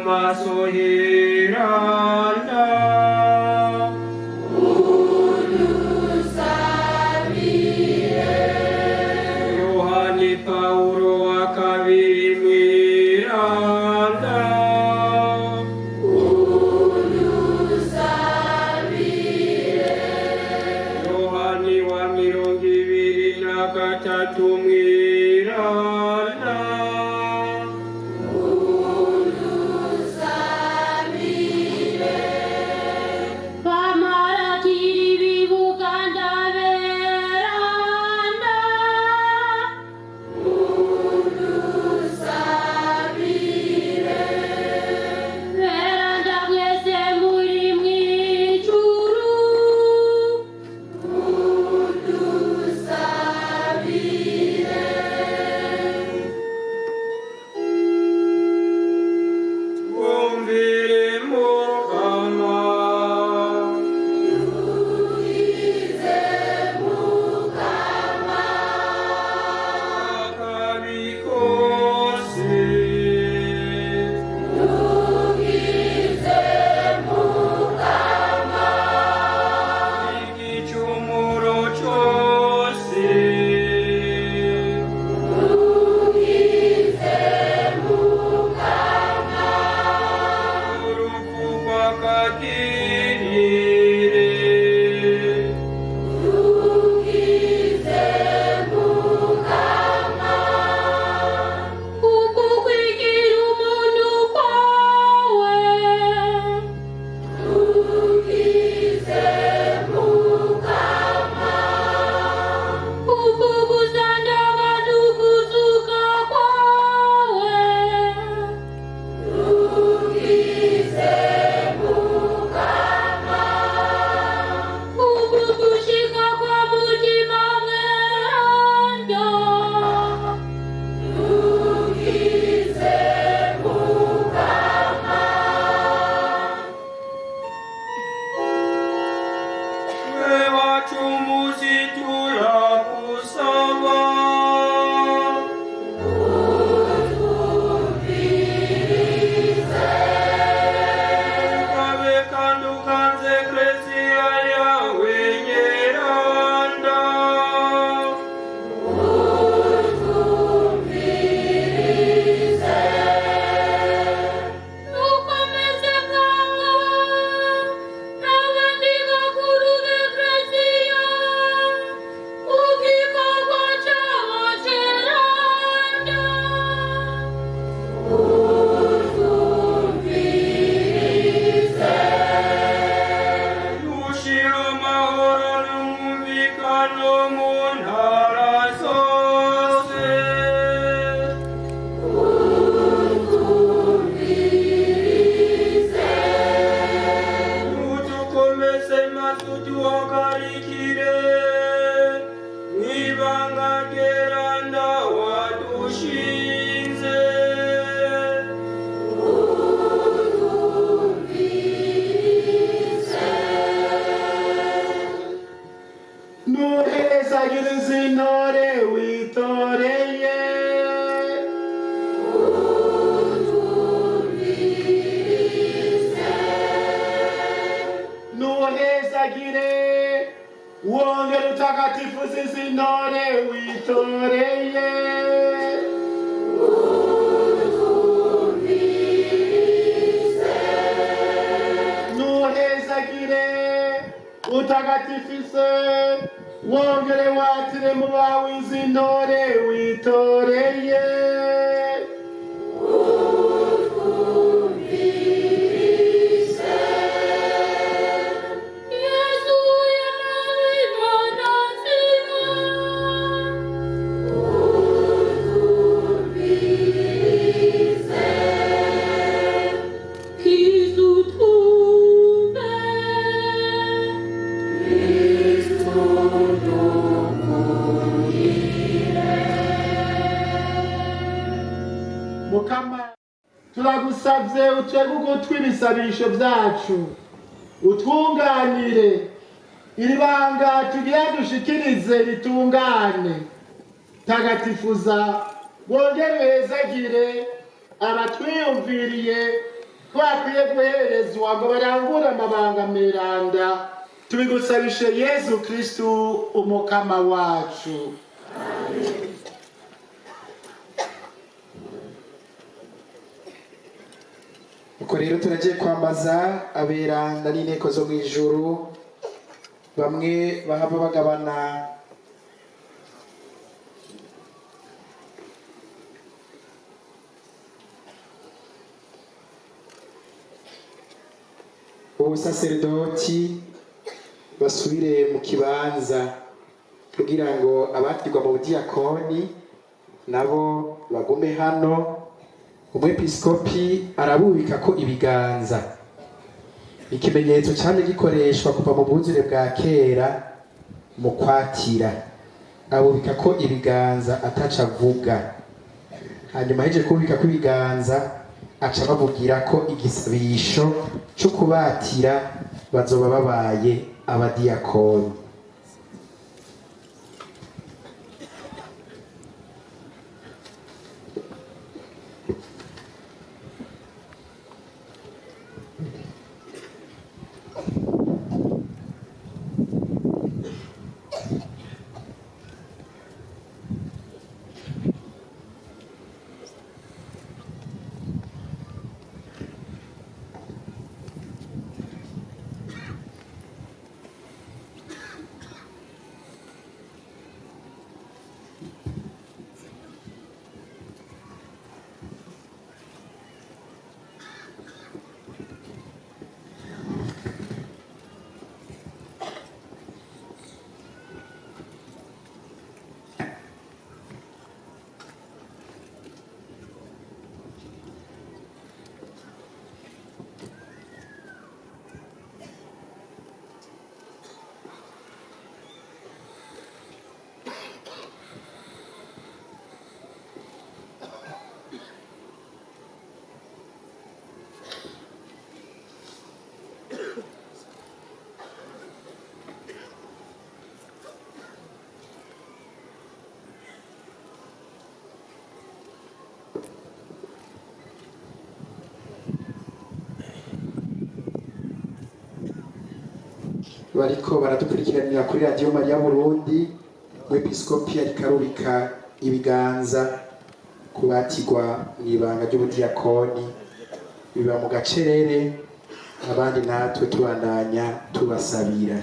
Masohirana umukwe wacu muzi turakusaba. Ukabe kandi ukanze Eklezia yawe nyeranda. Ukomeze ngaho n'abandi bakuru b'Eklezia ku gikorwa cyabo cyeranda. Ushira amahoro n'umvikano mu ntara zose. Udukomeze maze uduhagarikire mw'ibanga ryeranda wadushinze. nuhezagira izintore witoreye nuhezagire wongere utagatifuza izintore witoreye nuhezagire utagatifise wongere watire mu bawe izintore witoreye Yesu Imana nzima. Kristu tume. mukama turagusabye utwege ugutwi ibisabisho byacu utwunganire iri banga tugiye dushikirize ritungane tagatifuza wongere uhezagire abatwiyumviriye ko bakwiye guherezwa ngo barangure amabanga meranda tubigusabishe Yesu Kristu umukama wacu. Uko rero turagiye kwambaza aberanda n'inteko zo mu ijuru, bamwe bahava bagabana ubusaserdoti basubire mu kibanza kugira ngo abatirwa mu budiyakoni nabo bagume hano. Umwepiskopi arabubika ko ibiganza, ikimenyetso cyane gikoreshwa kuva mu bwuzure bwa kera mu kwatira. Abubika ko ibiganza ataca avuga, hanyuma heje kubika ko ibiganza aca bavugira ko igisabisho cyo kubatira bazoba babaye abadiyakoni. bariko baradukurikiranira kuri radiyo mariya burundi, umwepiskopi ariko arubika ibiganza ku batigwa mu ibanga ry'ubudiyakoni, biba mu gacerere, abandi natwe tubandanya tubasabira.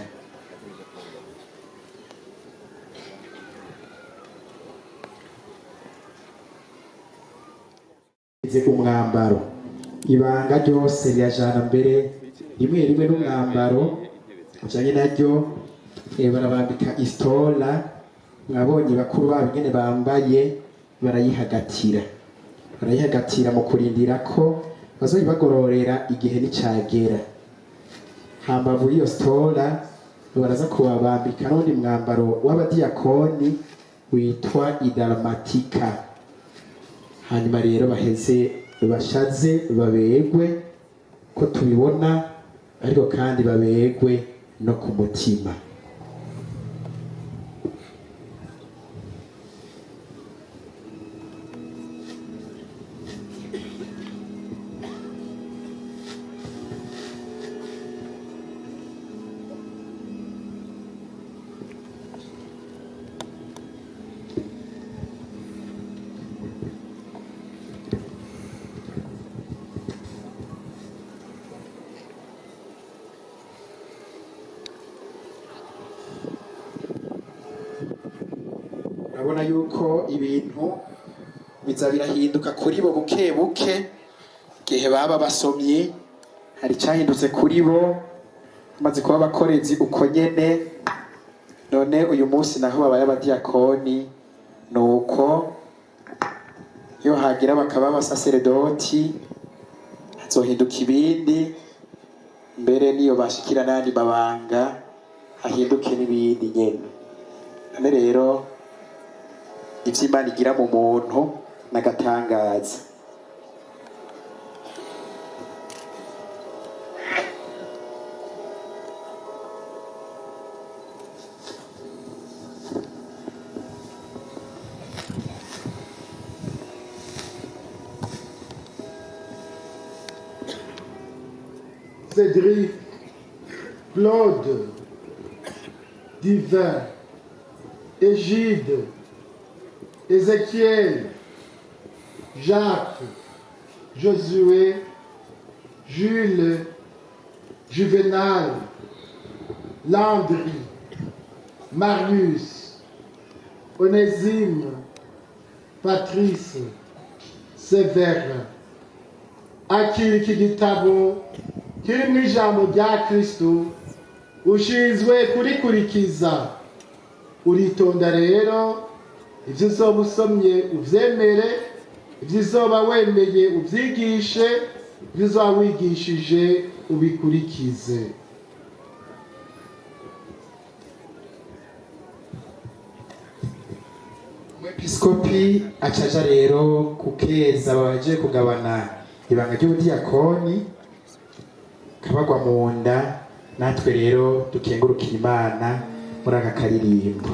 Umwambaro, ibanga ryose rirajana mbere rimwe rimwe n'umwambaro ujanye naryo, barabambika istola, mwabonye bakuru babo ingene bambaye, barayihagatira mu kurindira ko bazoyibagororera igihe nicagera. Hambavu y'iyo stola baraza kubabambika n'undi mwambaro w'abadiyakoni witwa idalmatika. Hanyuma rero baheze bashaze babegwe ko tubibona, ariko kandi babegwe no ku mutima. Urabona yuko ibintu biza birahinduka kuri bo buke buke, igihe baba basomye hari cyahindutse kuri bo, maze kuba abakorezi uko nyene. None uyu munsi naho babaye abadiyakoni, nuko iyo hagira bakaba abasaseredoti hazohinduka ibindi, mbere niyo bashikira n'andi mabanga hahinduke n'ibindi nyene. None rero ivyo Imana igira mu muntu n'agatangaza. Cédric, Claude, Divin, Égide, Ézéchiel, Jacques, Josué, Jules, Juvenal, Landry, Marius, Onésime, Patrice, Séverin. Akiri iki gitabo kiri mu ijambo rya Kristo, ushinzwe kurikurikiza. Uritonda rero ivyo uzoba usomye uvyemere, ivyo uzoba wemeye uvyigishe, ivyo uzoba wigishije ubikurikize. Umwepiskopi acaja rero kukeza baje kugabana ibanga ry'ubudiyakoni, kabagwa mu nda. Natwe rero dukengurukira Imana muri aka karirimbo.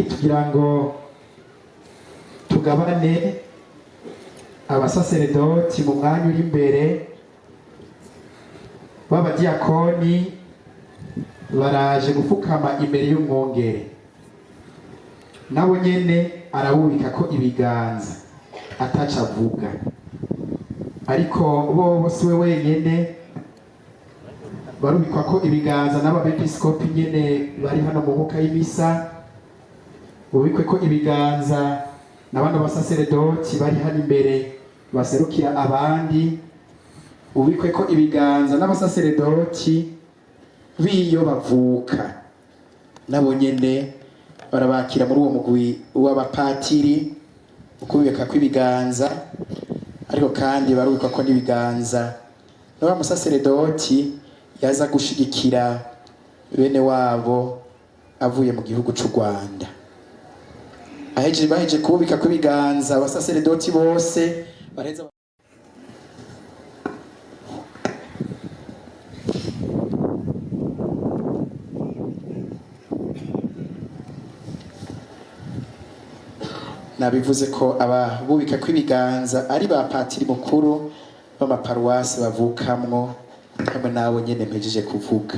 tugira ngo tugabane abasaseredoti mu mwanya uri imbere b'abadiyakoni baraje gupfukama imbere y'umwungere, nawe nyene arawubika ko ibiganza ataca avuga, ariko bobo si we wenyene barubikwa ko ibiganza n'ababepiskopi nyene bari hano mu buka y'imisa, bubikwe ko ibiganza n'abandi basaseredoti bari hano imbere baserukira abandi, bubikwe ko ibiganza n'abasaseredoti biyo bavuka, nabo nyene barabakira muri uwo mugwi w'abapatiri ukubika kw'ibiganza, ariko kandi barubikwa ko n'ibiganza n'aba musaseredoti yaza gushigikira bene wabo avuye mu gihugu c'u Rwanda. Baheje kubika kw'ibiganza abasaseredoti bose baraheza nabivuze ko ababubika kw'ibiganza ari ba patiri mukuru b'amaparuwasi bavukamwo hamwe nabo nyene mpejeje kuvuga.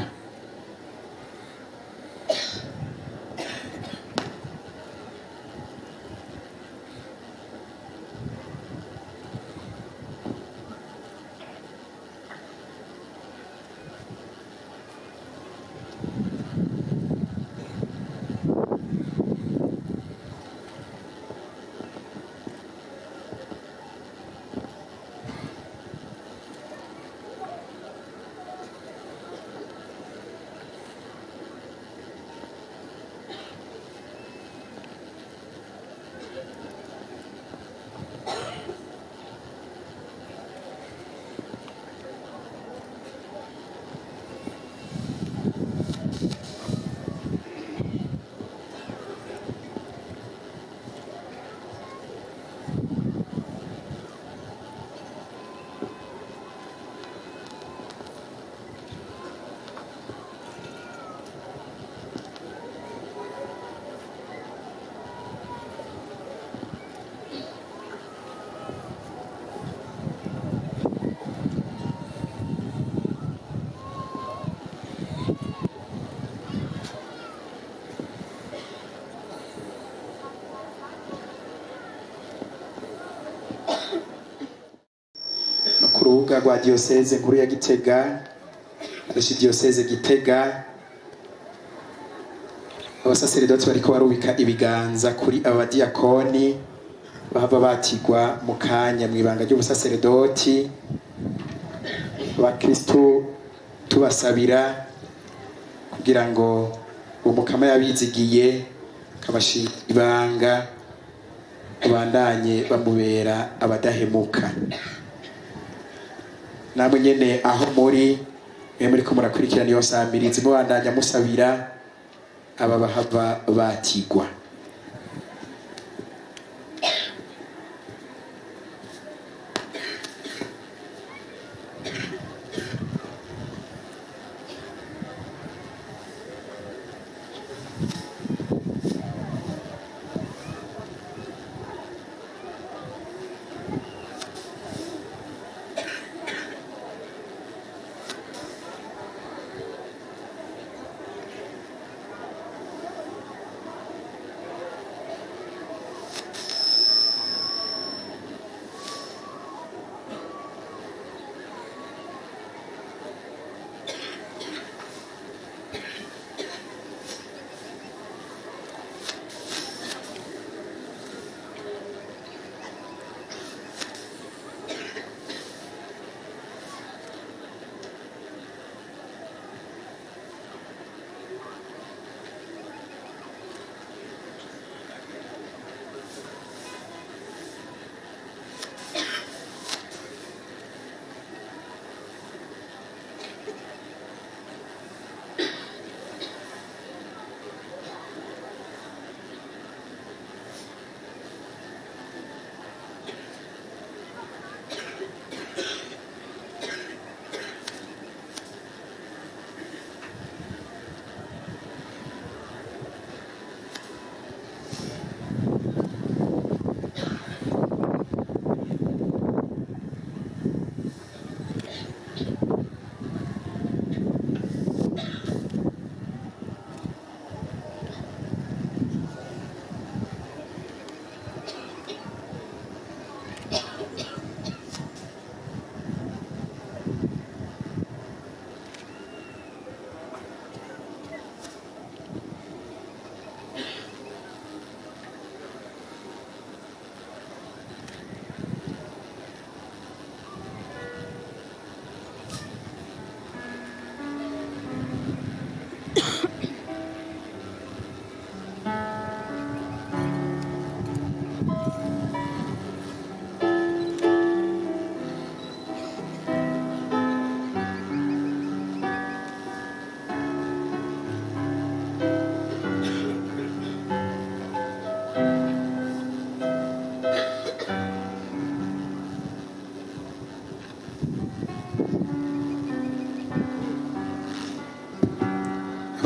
Ku rubuga rwa diyoseze nkuru ya Gitega, diyoseze Gitega, abasaseredoti bariko barubika ibiganza kuri abadiyakoni bahava batigwa mu kanya mw'ibanga ry'ubusaseredoti. Abakristu tubasabira kugira ngo umukama yabizigiye kabashira ibanga abandanye bamubera abadahemuka. Namwe nyene aho muri muriko murakurikirana iyo samirizi mubandanya musabira aba bahava batigwa.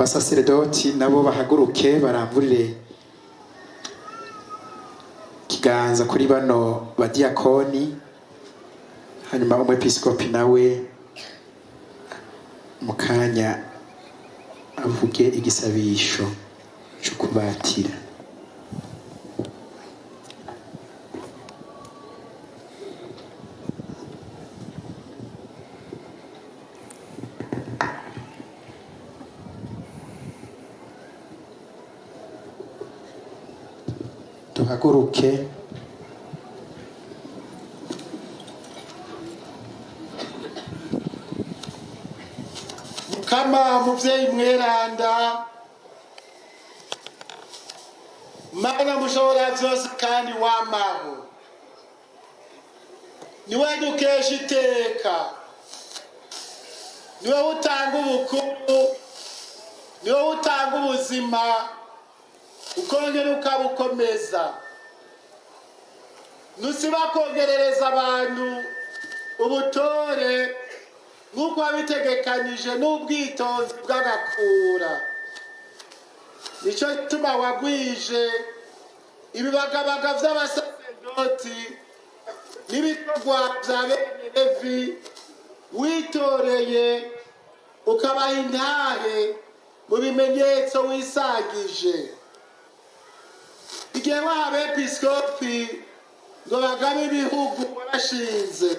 abasaseredoti nabo bahaguruke baramburire ikiganza kuri bano badiyakoni, hanyuma umwepiskopi nawe mu kanya avuge igisabisho cyo kubatira. Duhaguruke Mukama muvyeyi mweranda, Mana mushobora vyose kandi wamaho, niwe dukesha iteka, niwe utanga ubukuru, niwe utanga ubuzima ukongera ukabukomeza. Nusiba kongerereza abantu ubutore nk'uko wabitegekanije n'ubwitonzi bw'agakura. Nico gituma wagwije ibibagabaga vy'abasaserdoti n'ibikorwa vya bene Levi, witoreye ukabaha intahe mu bimenyetso wisagije. Igihe waha abepiskopi ngo bagabe ibihugu warashinze,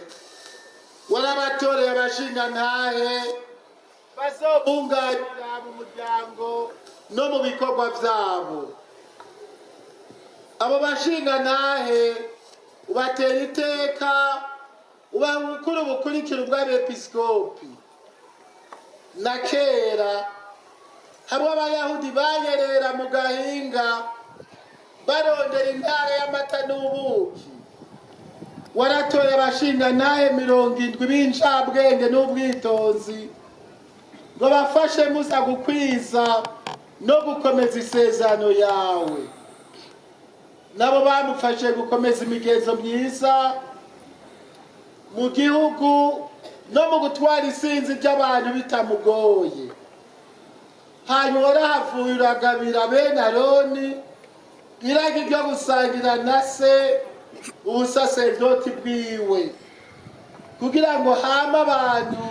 warabatoreye abashingantahe bazobunganira mu muryango no mu bikorwa vyabo. Abo bashingantahe ubatera iteka, ubaha ubukuru bukurikira ubw'abepiskopi. Na kera hamwe abayahudi bayerera mu gahinga barondera intara y'amata n'ubuki, waratoye abashingantahe 70 b'incabwenge n'ubwitonzi ngo bafashe Musa gukwiza no gukomeza isezerano yawe. Nabo bamufashe gukomeza imigenzo myiza mu gihugu no mu gutwara isinzi ry'abantu bitamugoye. Hanyuma warahavuye uragabira bene Aroni iragi ryo gusangira na se ubusaserdoti bwiwe, kugira ngo hame abantu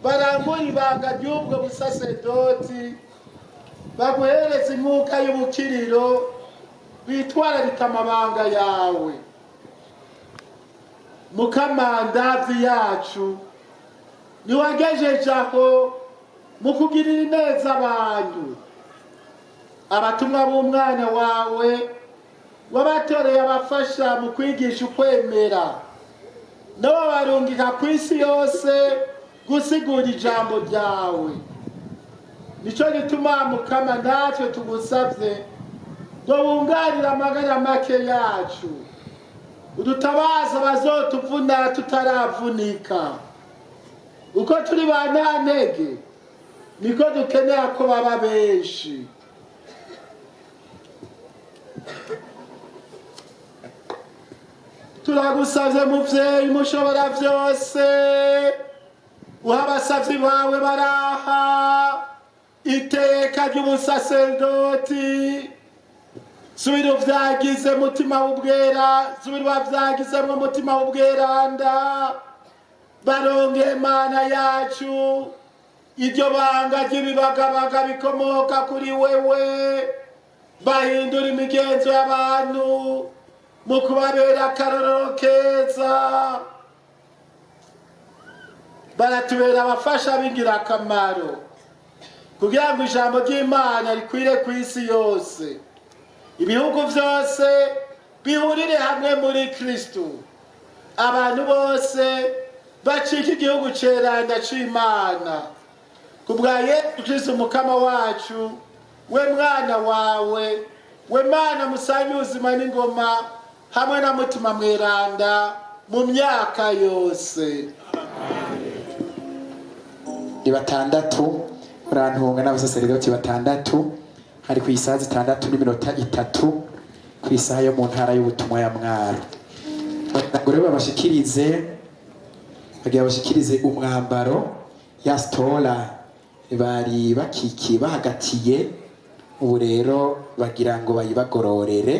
barangura ibanga ry'ubwo busaserdoti, baguhereza inkuka y'ubukiriro, bitwararika amabanga yawe. Mukamandavi yacu niwagejeje aho mu kugirira neza abantu. Abatumwa b'umwana wawe wabatoreye abafasha mu kwigisha ukwemera, nabo barungika ku isi yose gusigura ijambo ryawe. Nico gituma Mukama natwe tugusavye ngo wunganire amagara make yacu, udutabaza bazotuvuna tutaravunika. Uko turi ba ntantege niko dukenera ko baba benshi. Turagusavye muvyeyi mushobora vyose, uha abasavyi bawe baraha iteka ry'ubusaserdoti. Subira uvyagize mutima w'ubwera, subira wavyagizemwo mutima w'ubweranda. Baronge Mana yacu iryo banga ry'ibibagabaga bikomoka kuri wewe, bahindura imigenzo y'abantu mu kubabera akarorero keza. Baratubera abafasha b'ingirakamaro kugira ngo ijambo ry'Imana rikwire ku isi yose, ibihugu vyose bihurire hamwe muri Kristo, abantu bose bacika igihugu ceranda c'Imana. Kubwa Yesu Kristo Mukama wacu, we mwana wawe, we Mana musanyi ubuzima n'ingoma hamwe na mutima mweranda mu myaka yose. ni batandatu, urantunga n'abasaseredoti batandatu, hari ku isaha 6:03 ku isaha yo mu ntara y'ubutumwa ya Mwaro. Bagore babashikirize umwambaro ya stola bari bakikiye bahagatiye, ubu rero bagira ngo bayibagororere,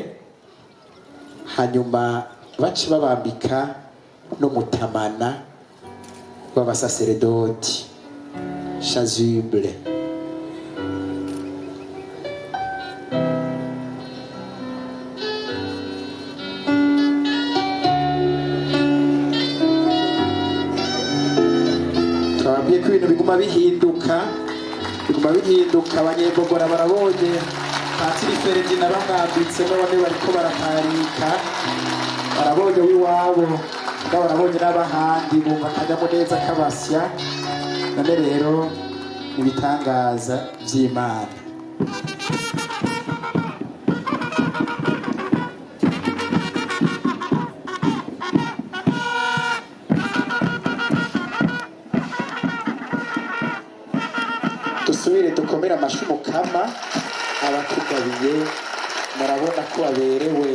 hanyuma bace babambika n'umutamana w'abasaseredoti chasuble. Twababwiye ko ibintu biguma bihinduka, abanyegogora barabonye Patiri Feredina bamwambitse none bariko barakarika, barabonye w'iwabo nga barabonye n'abahandi bumva akanyamuneza kabasya. None rero ibitangaza vy'Imana. Dusubire dukomere amashyi Mukama abatugabiye, murabona ko baberewe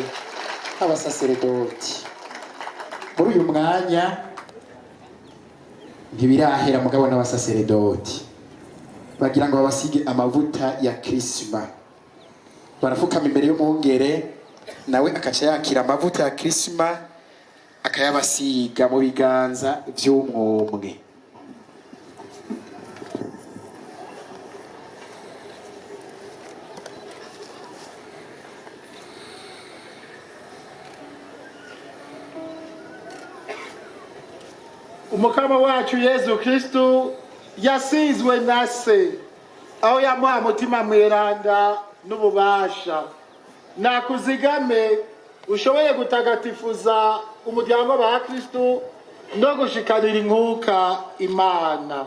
nk'abasaseredoti. Muri uyu mwanya ntibirahera mugabo n'abasaseredoti bagira ngo babasige amavuta ya Krisma. Barafukama imbere y'umwungere, nawe akaca yakira amavuta ya Krisma akayabasiga mu biganza vy'umwumwe. Umukama wacu Yesu Kristu yasizwe na se, aho yamuha mutima mweranda n'ububasha. Nakuzigame ushoboye gutagatifuza umuryango wa Kristu no gushikanira inkuka Imana.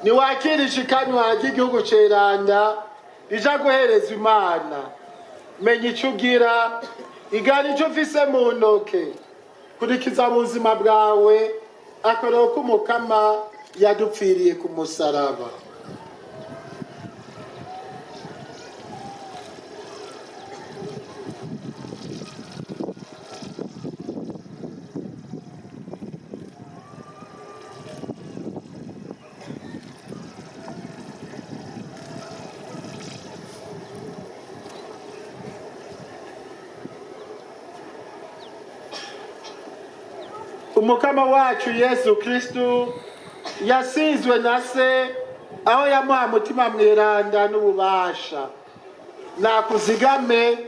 Niwakira ishikanwa ry'igihugu ceranda rija guhereza Imana. Menya ico ugira, igana ico ufise mu ntoke, kurikiza mu buzima bwawe akaroro k'Umukama yadupfiriye ku musaraba. Umukama wacu Yesu Kristu yasizwe na se, aho yamuha mutima mweranda n'ububasha. Nakuzigame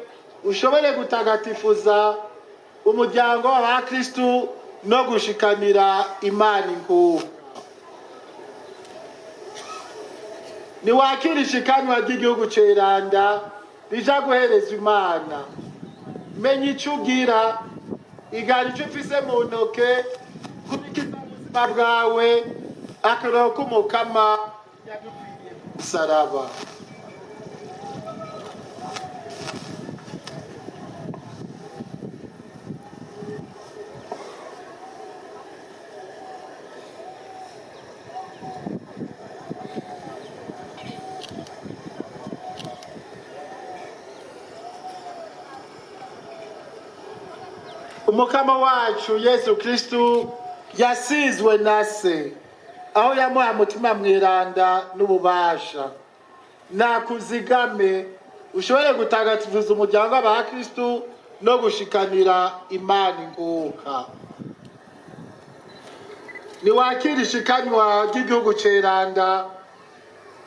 ushobore gutagatifuza umuryango wa Kristu no gushikanira Imana inkuka. Niwakira ishikanwa ry'igihugu ceranda rija guhereza Imana. Menya ico ugira, igana ico ufise mu ntoke, kurikiza ubuzima bwawe akaroro k'Umukama yadupfiriye ku musaraba. Umukama wacu Yesu Kristu yasizwe na se, aho yamuha mutima mweranda n'ububasha. Nakuzigame ushobore gutagatifuza umuryango wa Kristu no gushikanira Imana inkuka. Niwakira ishikanwa ry'igihugu ceranda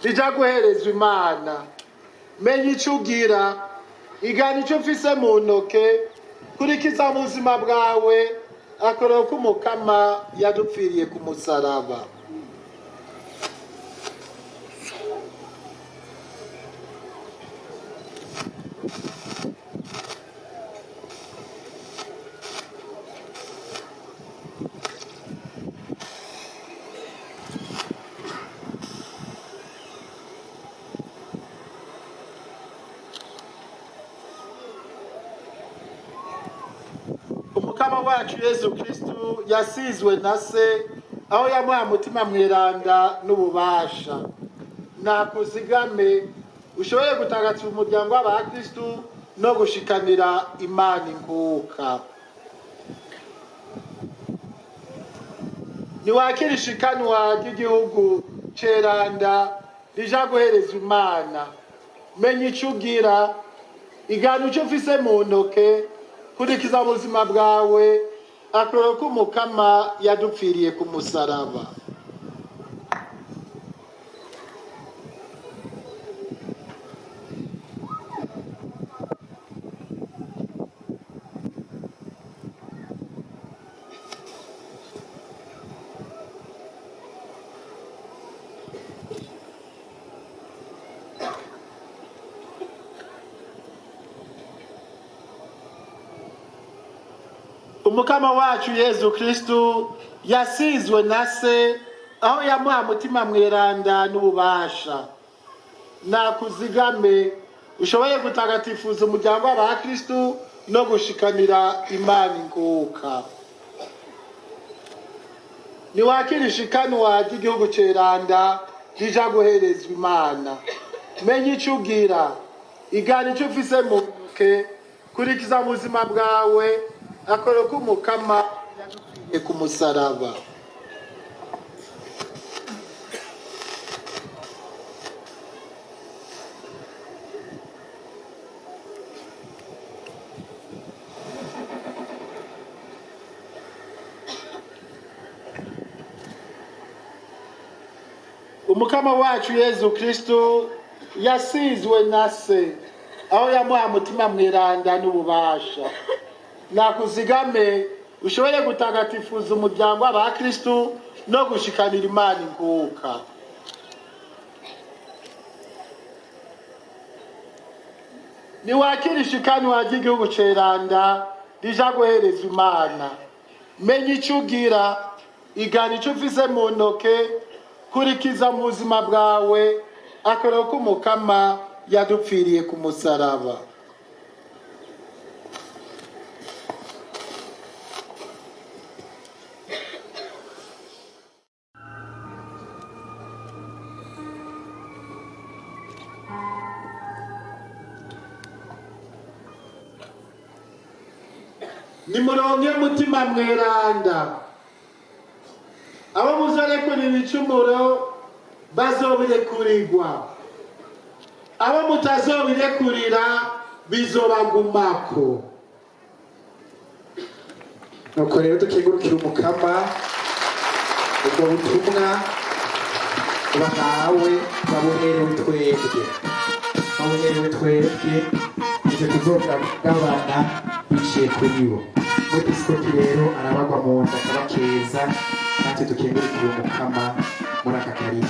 rija guherezwa Imana. Menya ico ugira, igana ico ufise mu ntoke, kurikiza mu buzima bwawe akaroro k'Umukama yadupfiriye ku musaraba. Umukama wacu Yesu Kristu yasizwe na se, aho yamuha mutima mweranda n'ububasha. Nakuzigame ushobore gutagatifuza umuryango wa Kristu no gushikanira Imana inkuka. niwakira ishikanwa ry'igihugu ceranda rija guhereza imana menya ico ugira igana ico ufise mu ntoke kurikiza ubuzima bwawe akorero k'umukama yadupfiriye ku musaraba. Umukama wacu Yezu Kristu yasizwe na se aho yamuha mutima mweranda n'ububasha. Nakuzigame ushoboye gutagatifuza umuryango w'abakristu no gushikanira Imana inkuka. Niwakira ishikanwa ry'igihugu ceranda rija guherezwa Imana. Menya ico ugira, igana ico ufise mu ntoke, kurikiza ubuzima bwawe akorero k'umukama yadupfiriye ku musaraba. Umukama wacu Yezu Kristu yasizwe na se aho yamuha mutima mweranda n'ububasha. Nakuzigame ushobore gutagatifuza umuryango w'abakristu no gushikanira Imana inkuka. Niwakira ishikanwa ry'igihugu ceranda rija guhereza Imana. Menya ico ugira, igana ico ufise mu ntoke, kurikiza mu buzima bwawe akorero k'umukama yadupfiriye ku musaraba. Nimuronke mutima mweranda, abo muzorekurira ibicumuro bazobirekurirwa, abo mutazobirekurira bizobagumako. Nuko rero dukengurukira umukama ubwo butumwa bahawe babuherewe twebwe ivyo tuzogabana biciye kuri bo. Umwepiskopi rero arabagwa mu nda akabakeza, natwe dukengurukira umukama muri aka karimi.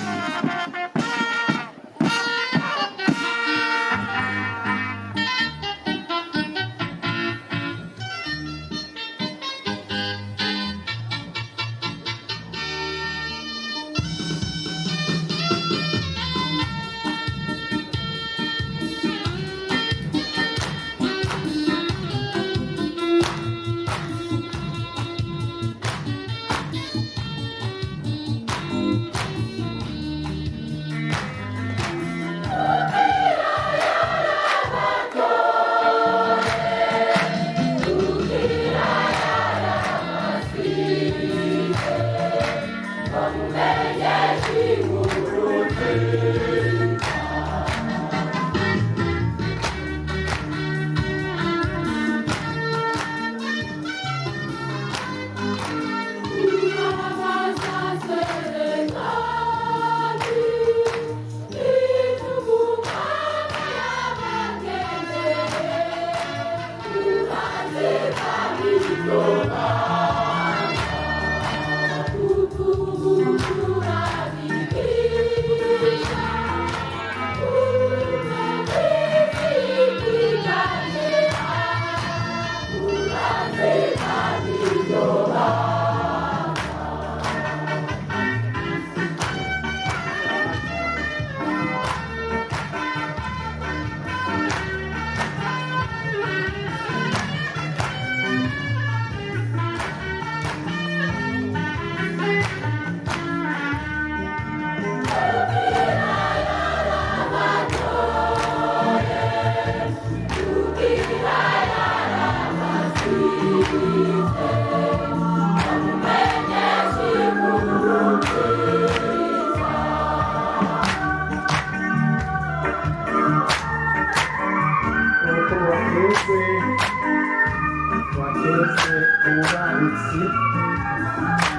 bamutsi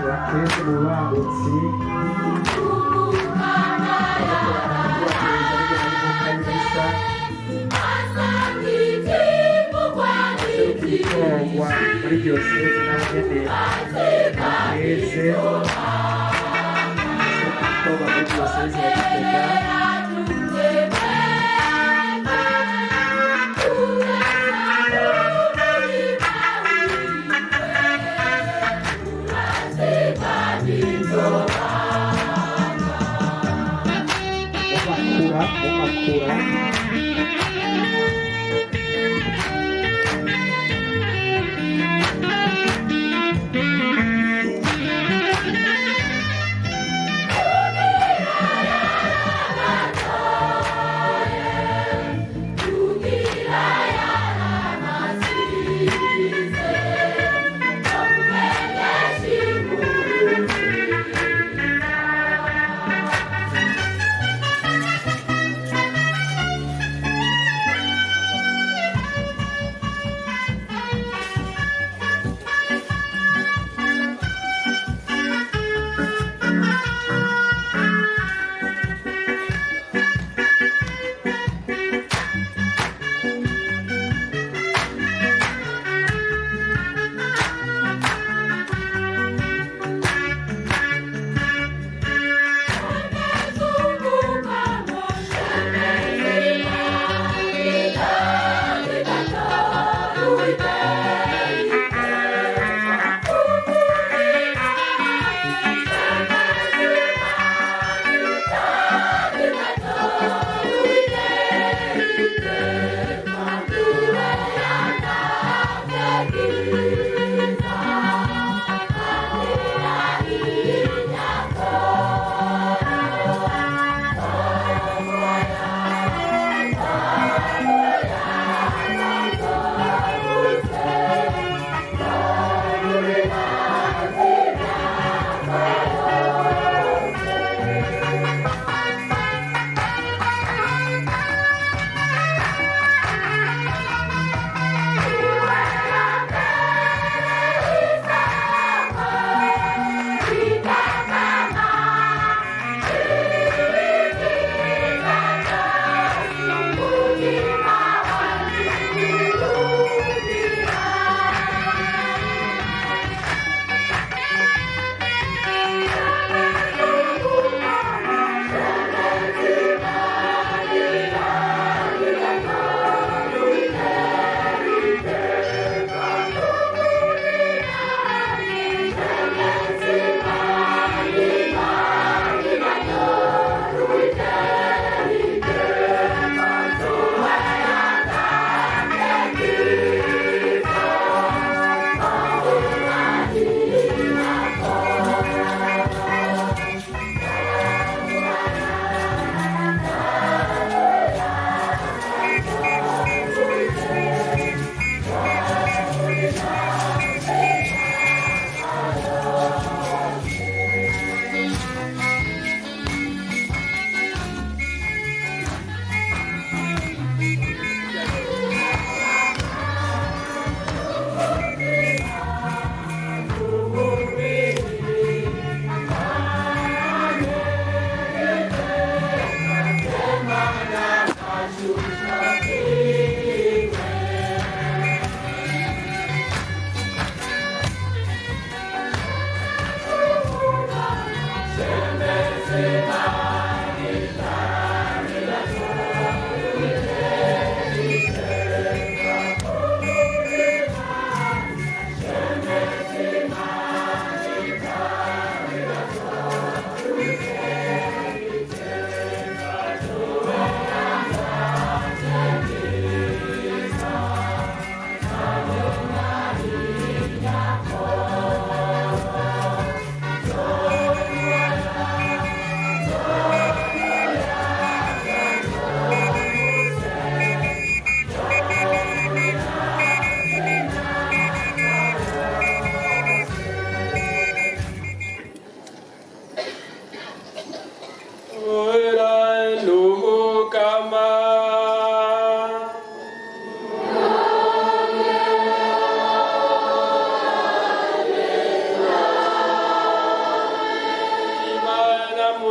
bakeze mu bamutsi gutorwa muri diyoseze naho nyene bakeze gutorwa muri diyoseze ya Gitega Umakura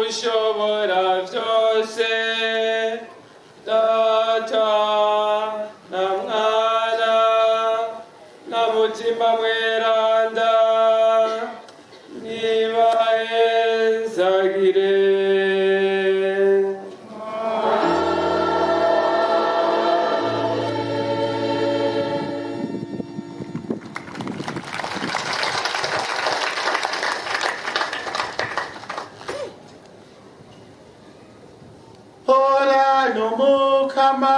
ushobora byose, Data na Mwana na Mutima Mweranda, nibahezagire. Ora no Mukama.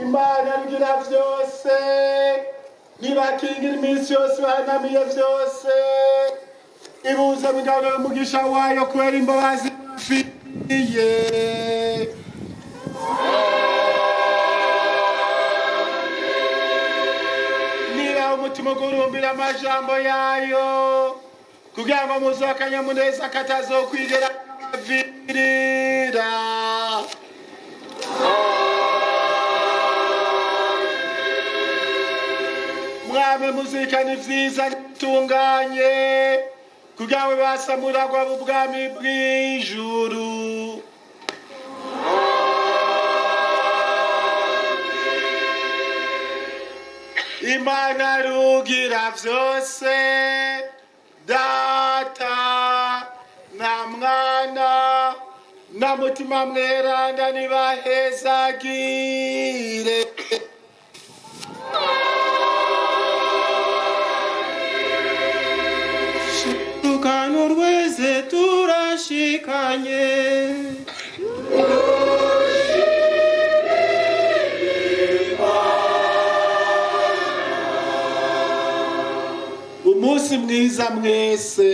Imana rugira vyose, nibakingira iminsi yose bahanamiye vyose, ibuze migabane y'umugisha wayo kubera imbabazi bafitiye. Umutima gurumbira amajambo yayo kugira ngo muzakanyamuneza katazokwigera avirira. Mwame muzirikana ivyiza n'ibitunganye kugira ngo basamuragwa b'ubwami bw'ijuru. Imana rugira vyose, Data na Mwana na Mutima Mweranda, nibahezagire. Shikano rweze turashikanye, umunsi mwiza mwese.